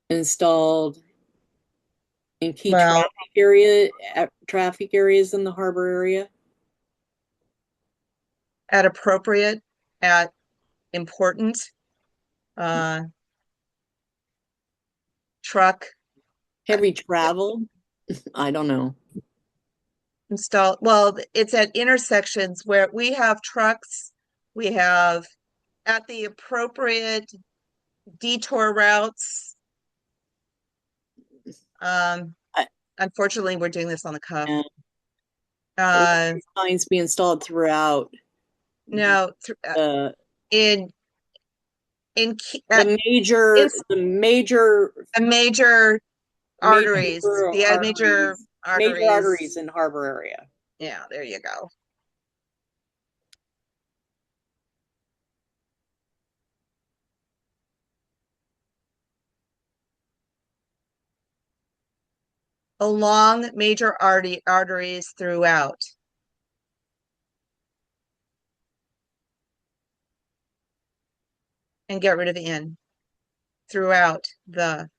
Installed in key
well
traffic areas in the harbor area.
at appropriate, at important, truck
Heavy travel. I don't know.
install. Well, it's at intersections where we have trucks, we have at the appropriate detour routes. Unfortunately, we're doing this on the cuff.
Signs be installed throughout.
No, in
the major
arteries, the major
arteries in harbor area.
Yeah, there you go. Along major arteries throughout. And get rid of in. Throughout the.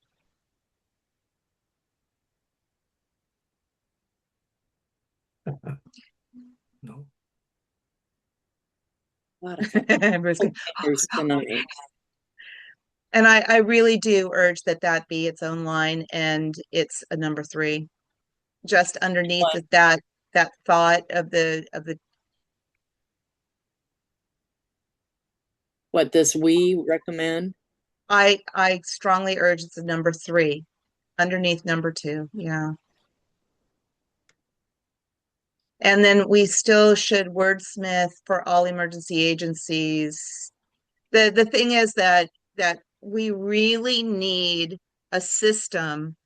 No.
And I really do urge that be its own line, and it's a number 3, just underneath that thought of the
what this we recommend.
I strongly urge it's a number 3 underneath number 2. Yeah. And then we still should wordsmith for all emergency agencies. The thing is that we really need a system,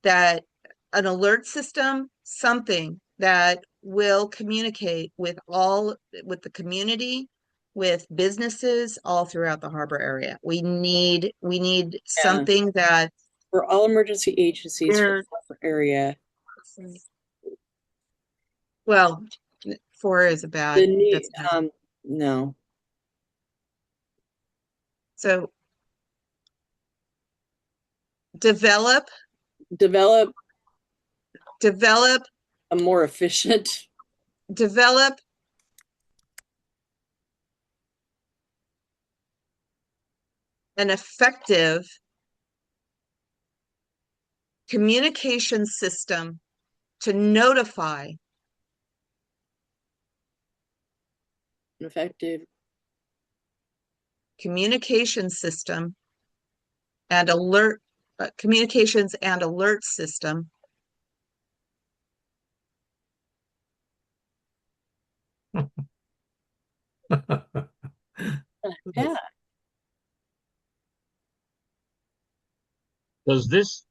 that an alert system, something that will communicate with the community, with businesses all throughout the harbor area. We need something that
for all emergency agencies for the harbor area.
Well, 4 is a bad.
No.
So develop
develop
develop
a more efficient,
develop an effective communication system to notify
effective
communication system and alert communications and alert system
yeah.
Does this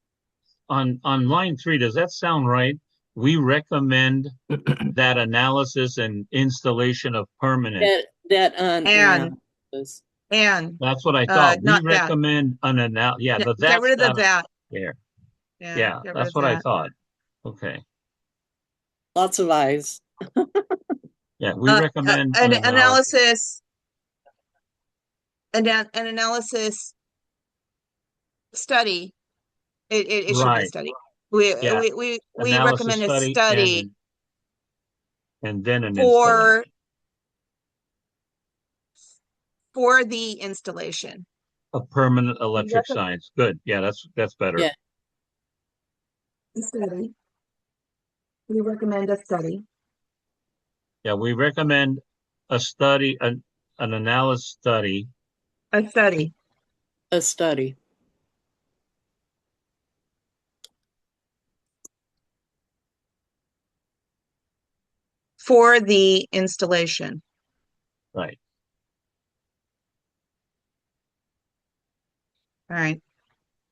on line 3, does that sound right? We recommend that analysis and installation of permanent.
That
and
analysis.
and
That's what I thought. We
not that.
recommend an anal. Yeah, the
Get
that's
rid of the
got
that.
there.
Yeah,
Yeah,
get rid
that's
of
what I
that.
thought. Okay.
Lots of eyes.
Yeah, we recommend
An
an analysis.
analysis an analysis study. It should be a
Right.
study.
Yeah.
We
Analysis
recommend a
study
study
and then an
for
installation.
the installation.
A permanent
We
electric
recommend
signs. Good. Yeah, that's better.
Yeah.
a study. We recommend a study.
Yeah, we recommend a study, an analysis study
A study
A study.
for the installation.
right.
All right.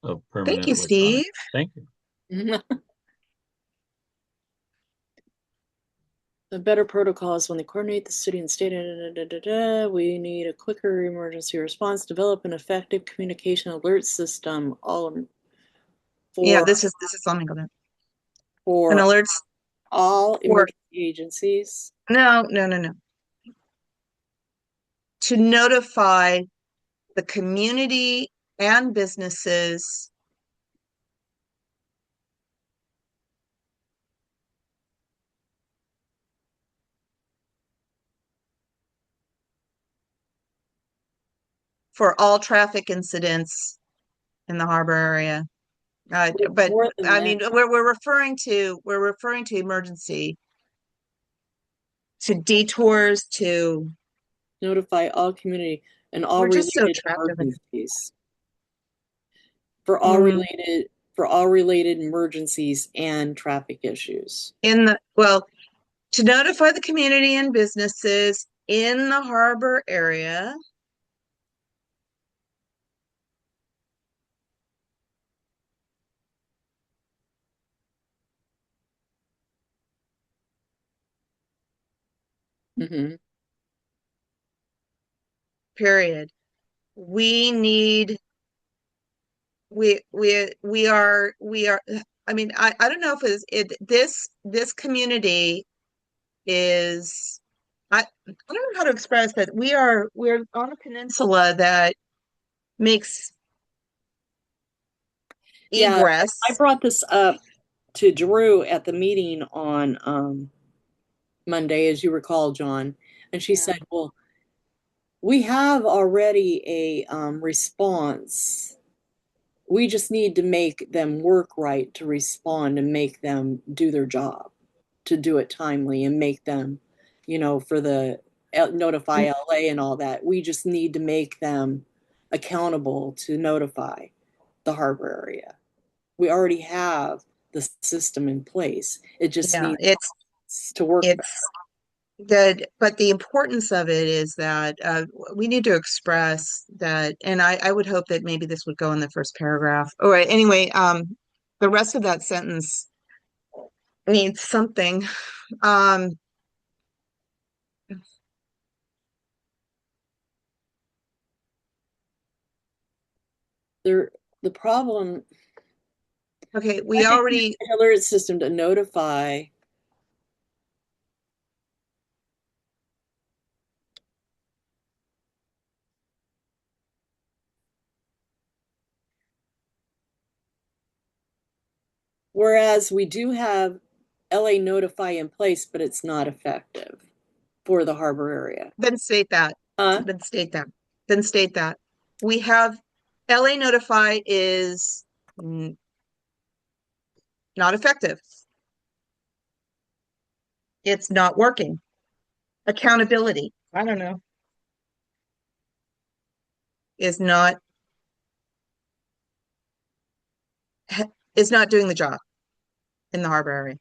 Of
Thank
permanent
you,
electronic.
Steve.
Thank you.
The better protocols when they coordinate the city and state. We need a quicker emergency response. Develop an effective communication alert system.
Yeah,
For
this is let me go there. An
for
alerts
all
for
emergency agencies.
no. To notify the community and businesses for all traffic incidents in the harbor area. But
More than
I
that,
mean, we're referring to emergency, to detours, to
notify all community and all
we're just so
related
trapped in
emergencies. For all
Mm.
related emergencies and traffic issues.
To notify the community and businesses in the harbor area
Mm-hmm.
period. We need we are I mean, I don't know if this community is I don't know how to express that. We're on a peninsula that makes
Yeah,
egress.
I brought this up to Drew at the meeting on Monday, as you recall, John, and she said, "Well, we have already a response. We just need to make them work right to respond and make them do their job, to do it timely and make them, for the notify LA and all that. We just need to make them accountable to notify the harbor area. We already have the system in place. It just
Yeah,
needs to work better."
it's good, but the importance of it is that we need to express that, and I would hope that maybe this would go in the first paragraph. All right, anyway, the rest of that sentence needs something. Um,
The problem,
okay,
I
we
think
already
the alert system to notify. Whereas we do have LA Notify in place, but it's not effective for the harbor area.
Then state that.
Uh,
Then state that. Then state that. We have LA Notify is not effective. It's not working. Accountability, I don't know, is not doing the job in the harbor area.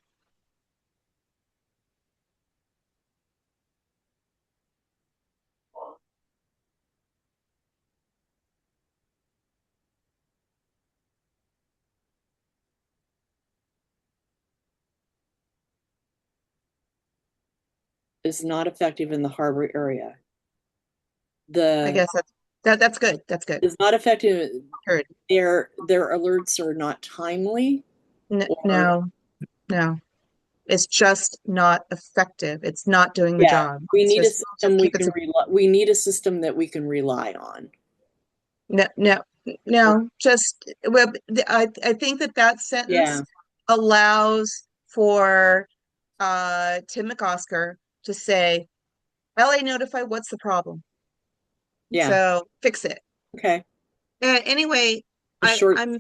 is not effective in the harbor area.
I guess that's good. That's good.
Is not effective.
Heard.
Their alerts are not timely.
No, no. It's just not effective. It's not doing the job.
We need a
Just
system
keep it
we need a system that we can rely on.
No, just well, I think that sentence allows for Tim McOsker to say, LA Notify, what's the problem?
Yeah.
So fix it.
Okay.
Anyway, I'm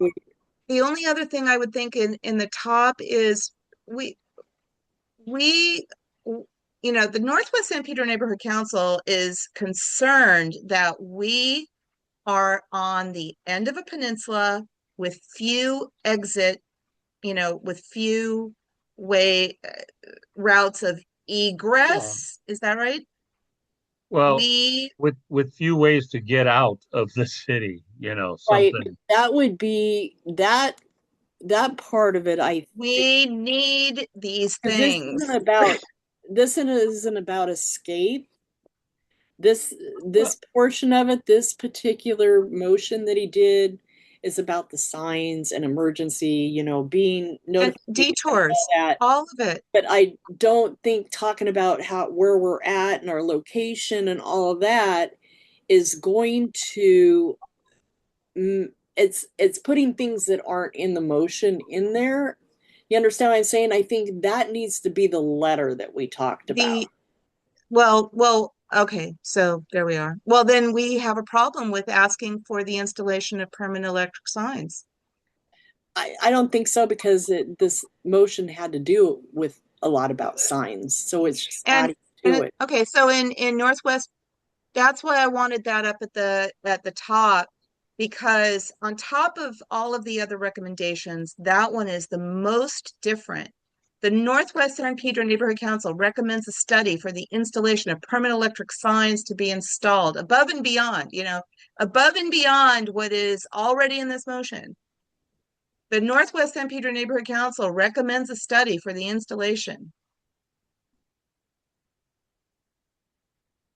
the only other thing I would think in the top is we the Northwest San Pedro Neighborhood Council is concerned that we are on the end of a peninsula with few with few routes of egress. Is that right?
Well, with few ways to get out of the city, something.
Right. That would be that part of it.
We need these things.
This isn't about escape. This portion of it, this particular motion that he did, is about the signs and emergency, being notified,
and detours, all of it.
But I don't think talking about where we're at and our location and all of that is going to. It's putting things that aren't in the motion in there. You understand what I'm saying? I think that needs to be the letter that we talked about.
Well, okay, so there we are. Well, then we have a problem with asking for the installation of permanent electric signs.
I don't think so, because this motion had to do with a lot about signs. So it's just adding to it.
Okay, so in Northwest, that's why I wanted that up at the top, because on top of all of the other recommendations, that one is the most different. The Northwest San Pedro Neighborhood Council recommends a study for the installation of permanent electric signs to be installed above and beyond what is already in this motion. The Northwest San Pedro Neighborhood Council recommends a study for the installation.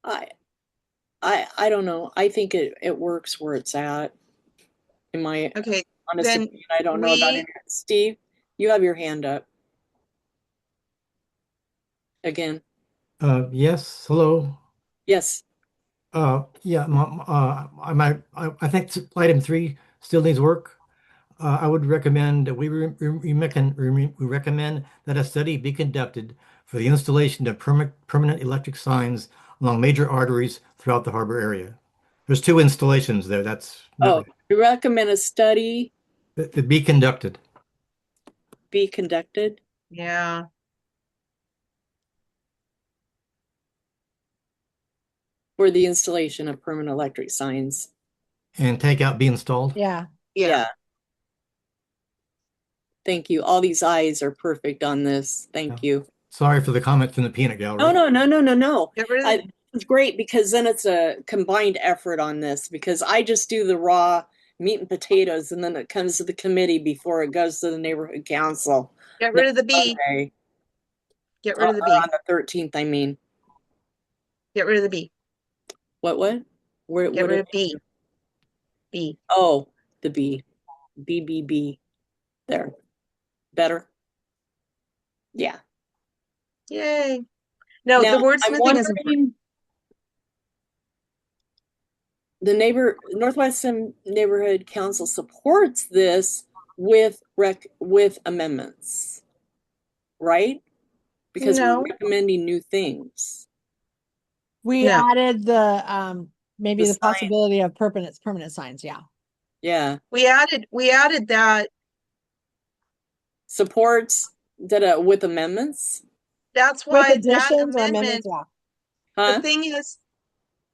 I don't know. I think it works where it's at. In my honest opinion, I don't know about it. Steve, you have your hand up. Again.
Yes. Hello.
Yes.
Yeah. I think item 3 still needs work. I would recommend that we recommend that a study be conducted for the installation of permanent electric signs along major arteries throughout the harbor area. There's 2 installations there. That's
you recommend a study
that be conducted.
Be conducted.
Yeah.
For the installation of permanent electric signs.
And take out be installed?
Yeah.
Thank you. All these eyes are perfect on this. Thank you.
Sorry for the comment from the peanut gallery.
Oh, no. It's great, because then it's a combined effort on this, because I just do the raw meat and potatoes, and then it comes to the committee before it goes to the neighborhood council.
Get rid of the B. Get rid of the B.
On the 13th, I mean.
Get rid of the B.
What? Get
rid of B. B.
Oh, the B. B. There. Better? Yeah.
Yay. No, the wordsmithing is important. The
Northwest Neighborhood Council supports this, with amendments, right? Because we're
No,
recommending new things.
We
No.
added the, maybe
The
the
sign.
possibility of permanent signs, yeah.
Yeah,
we added that.
supports that with amendments,
That's
With
why that
additions or
amendment,
amendments, yeah.
the
huh?
thing is,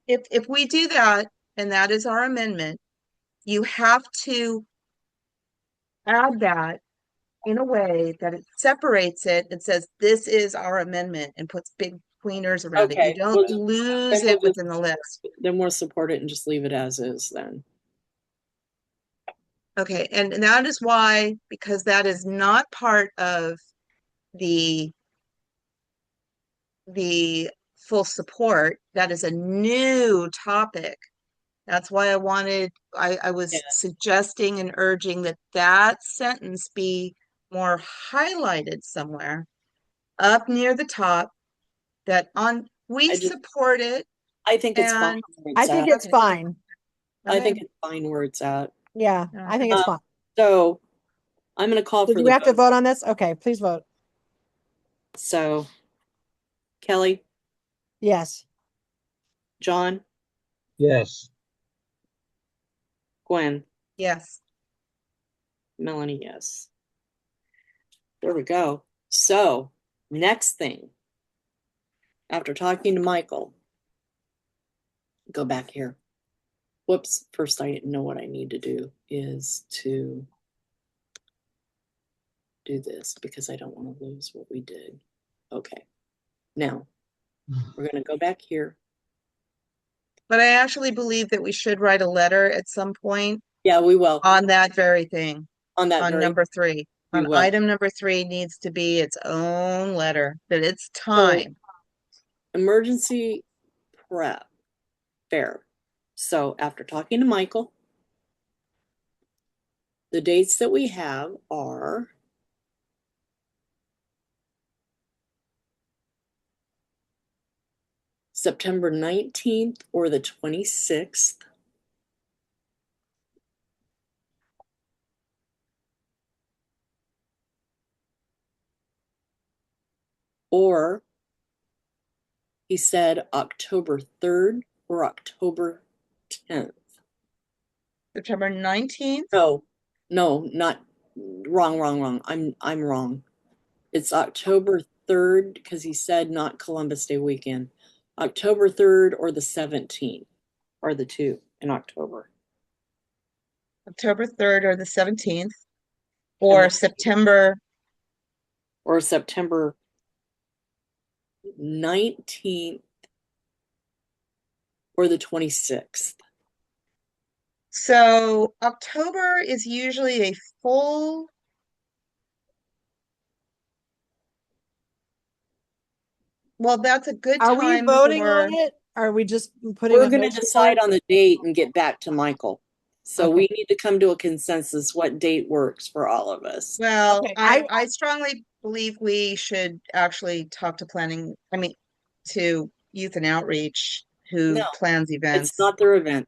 if we do that, and that is our amendment, you have to add that in a way that it separates it and says, this is our amendment, and puts big cleaners around it. You
Okay,
don't lose
then
it within the list.
we'll support it and just leave it as is then.
Okay, and that is why, because that is not part of the the full support, that is a new topic. That's why I was
Yeah.
suggesting and urging that that sentence be more highlighted somewhere up near the top, that we
I just,
support it.
I think it's fine
And
where
I
it's
think
at.
it's
okay,
fine.
go
I
ahead.
think it's fine where it's at.
Yeah,
All
I think
right.
it's fine.
So I'm gonna call
Did
for
we
the
have to
vote.
vote on this? Okay, please vote.
So Kelly,
Yes.
John,
Yes.
Gwen,
Yes.
Melanie, yes. There we go. So next thing, after talking to Michael, go back here. Whoops, first I know what I need to do is to do this because I don't want to lose what we did. Okay, now we're gonna go back here.
But I actually believe that we should write a letter at some point
Yeah, we will.
on that very thing,
On that
on
very,
number 3.
we
On
will.
item number 3 needs to be its own letter, that it's
So
time.
emergency prep, fair. So after talking to Michael, the dates that we have are September 19th or the 26th. Or he said October 3rd or October 10th.
September 19th?
No, not wrong. I'm wrong. It's October 3rd because he said not Columbus Day weekend. October 3rd or the 17th are the two in October.
October 3rd or the 17th,
And
or
then-
September,
or September 19th or the 26th.
so October is usually a full, well, that's a good
Are we
time
voting
for,
on it? Are we just putting
We're
a
going to
motion for
decide
it?
on the date and get back to Michael. So
Okay.
we need to come to a consensus what date works for all of us.
well,
Okay,
I strongly believe we should actually talk to planning, I mean, to youth and outreach
No,
who plans
it's
events.
not their event.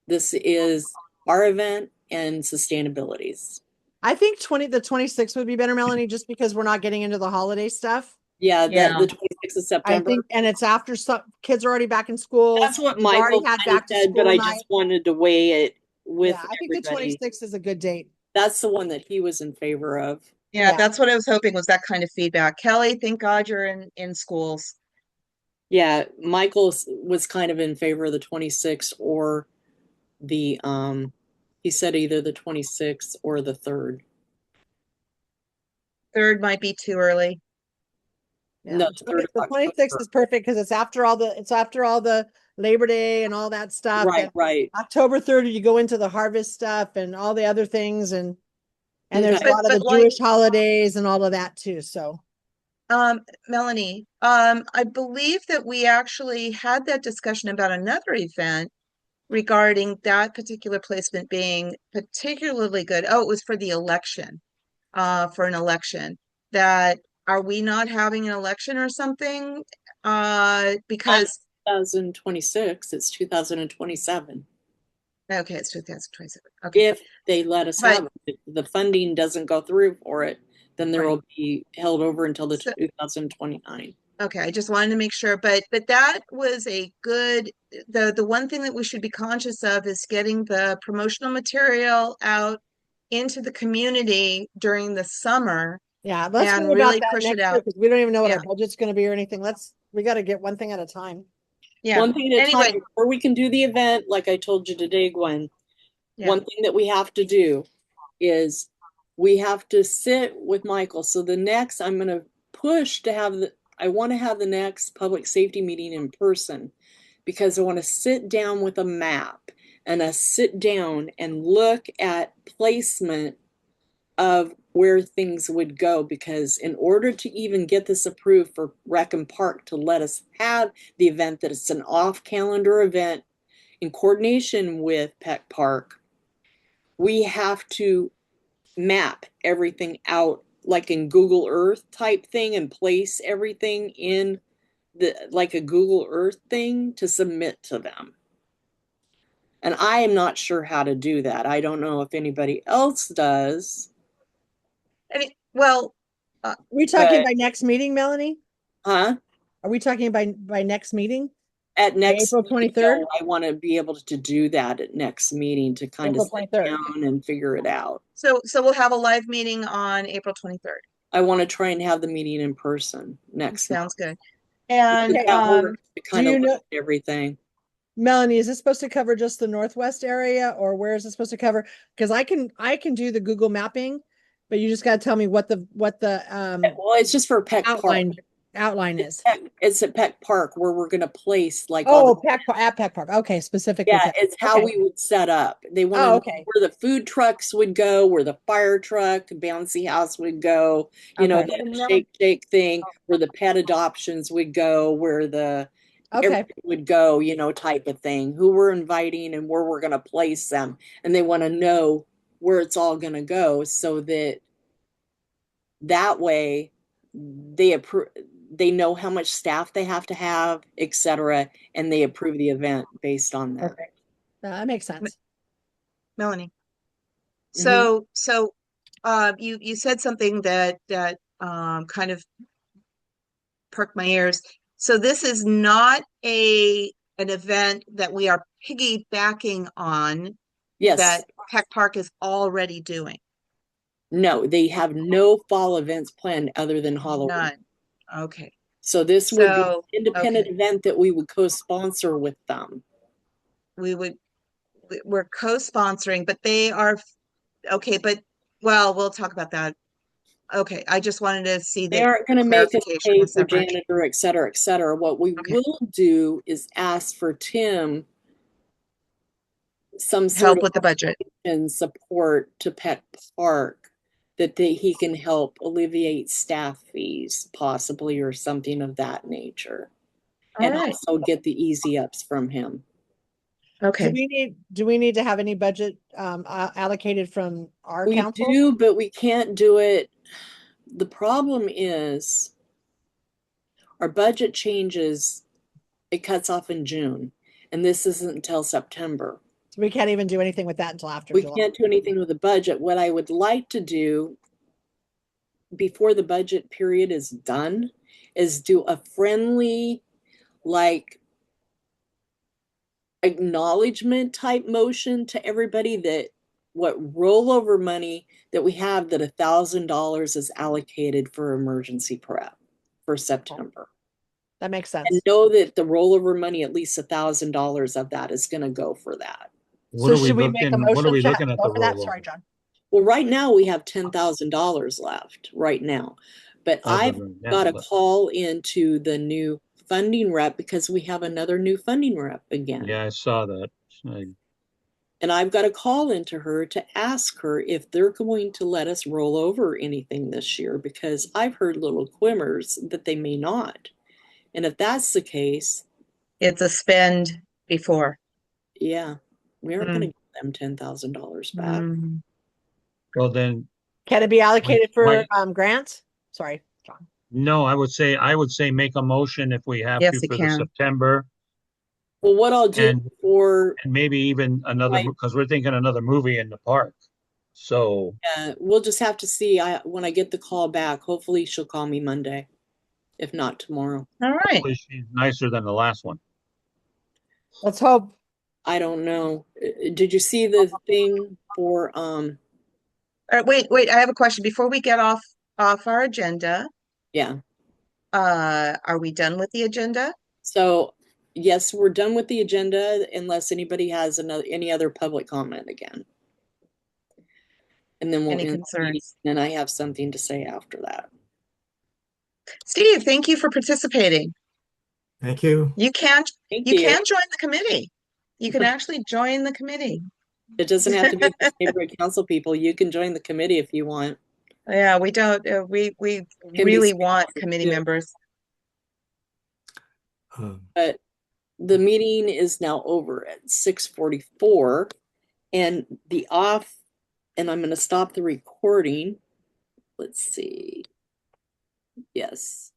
This is our event and sustainabilities.
I think the 26th would be better, Melanie, just because we're not getting into the holiday stuff.
Yeah,
Yeah.
the 26th of
I
September.
think, and it's after some kids are already back in school.
That's what
We've already
Michael
had
kind of
back to
said, but
school
I
night.
just wanted to weigh it with
Yeah, I think the
everybody.
26th is a good date.
That's the one that he was in favor of.
Yeah,
Yeah.
that's what I was hoping, was that kind of feedback. Kelly, thank God you're in schools.
Yeah, Michael was kind of in favor of the 26th or the he said either the 26th or the 3rd.
3rd might be too early.
Yeah.
No, 3rd
The
of
26th
October.
is perfect because it's after all the Labor Day and all that stuff.
Right, right.
October 30th, you go into the harvest stuff and all the other things, and there's a
Okay.
lot of the
But like,
Jewish holidays and all of that too. So
Melanie, I believe that we actually had that discussion about another event regarding that particular placement being particularly good. Oh, it was for the election, for an election. That, are we not having an election or something?
Not
Because
2026, it's 2027.
Okay, it's 2027. Okay.
If they let us
But
have it. If the funding doesn't go through for it, then there
Right.
will be held over until the
So-
2029.
Okay, I just wanted to make sure, but that was a good, the one thing that we should be conscious of is getting the promotional material out into the community during the summer
Yeah, let's
and
worry about
really
that
push it
next year
out.
because we don't even know what
Yeah.
our budget's going to be or anything. We got to get one thing at a time.
Yeah.
One thing at a
Anyway,
time before we can do the event, like I told you today, Gwen.
yeah.
One thing that we have to do is we have to sit with Michael. So the next, I'm going to push to have I want to have the next public safety meeting in person because I want to sit down with a map and sit down and look at placement of where things would go. Because in order to even get this approved for Rec and Park to let us have the event, that it's an off-calendar event in coordination with Peck Park, we have to map everything out like in Google Earth type thing and place everything in like a Google Earth thing to submit to them. And I am not sure how to do that. I don't know if anybody else does.
Well,
Are we talking
But-
by next meeting, Melanie?
Huh?
Are we talking by next meeting?
At next
April
meeting,
23rd?
I want to be able to do that at next meeting to kind of
April
sit
23rd.
down and figure it out.
so we'll have a live meeting on April 23rd.
I want to try and have the meeting in person next
Sounds
month.
good. And
Okay,
That works to kind
you
of
know-
look at everything.
Melanie, is this supposed to cover just the Northwest area or where is it supposed to cover? Because I can do the Google mapping, but you just got to tell me what the
Well, it's just for Peck Park.
outline is.
It's at Peck Park where we're going to place like
Oh,
all the,
at Peck Park. Okay, specifically.
yeah,
Peck
it's
Park.
how
Okay.
we would set up. They want to
Oh,
know
okay.
where the food trucks would go, where the fire truck, bouncy house would go, you know,
Okay.
the shake thing, where the pet adoptions would go, where the
Okay.
everything would go, you know, type of thing, who we're inviting and where we're going to place them. And they want to know where it's all going to go so that way they know how much staff they have to have, etc., and they approve the event based on that.
Okay. That makes sense.
Melanie.
Mm-hmm.
So you said something that kind of perked my ears. So this is not an event that we are piggybacking on
Yes.
that Peck Park is already doing.
No, they have no fall events planned other than Halloween.
None. Okay.
So this would be an
So,
independent
okay.
event that we would co-sponsor with them.
We're co-sponsoring, but they are okay, but well, we'll talk about that. Okay, I just wanted to see
They
that
aren't going to make us
clarification
pay
was
for
separate.
janitor, etc., etc. What we
Okay.
will do is ask for Tim some sort
Help
of
with the budget.
and support to Peck Park that he can help alleviate staff fees, possibly, or something of that nature.
All
And
right.
also get the easy ups from him.
Okay.
Do we need to have any budget allocated from our
We
council?
do, but we can't do it. The problem is our budget changes, it cuts off in June, and this isn't until September.
So we can't even do anything with that until after
We
July.
can't do anything with the budget. What I would like to do before the budget period is done is do a friendly, like, acknowledgement type motion to everybody that what rollover money that we have, that $1,000 is allocated for emergency prep for September.
That makes sense.
And know that the rollover money, at least $1,000 of that is going to go for that.
So should we make a motion?
What are we
to
looking at the
go for that?
rollover?
Sorry, John.
Well, right now we have $10,000 left right now, but I've got a call into the new funding rep because we have another new funding rep again.
Yeah, I saw that.
And I've got a call into her to ask her if they're going to let us roll over anything this year, because I've heard little quimmers that they may not. And if that's the case,
It's a spend before.
yeah, we aren't going to give them $10,000 back.
Well, then,
Can it be allocated for
why-
grants? Sorry, John.
no, I would say make a motion if we have
Yes,
to
it
for the
can.
September.
Well, what I'll do
and
for,
and maybe even another,
Right.
because we're thinking another movie in the park. So
we'll just have to see. When I get the call back, hopefully she'll call me Monday, if not tomorrow.
All right.
hopefully she's nicer than the last one.
Let's hope.
I don't know. Did you see the thing for,
All right, wait, I have a question before we get off our agenda.
yeah.
Are we done with the agenda?
So yes, we're done with the agenda unless anybody has any other public comment again. And then we'll
Any
end the meeting,
concerns?
and I have something to say after that.
Steve, thank you for participating.
Thank you.
You can
Thank
you
you.
can join the committee. You can actually join the committee.
It doesn't have to be the neighborhood council people. You can join the committee if you want.
Yeah, we don't we
Can be
really
city
want
council
committee
too.
members.
But the meeting is now over at 6:44, and and I'm going to stop the recording. Let's see. Yes.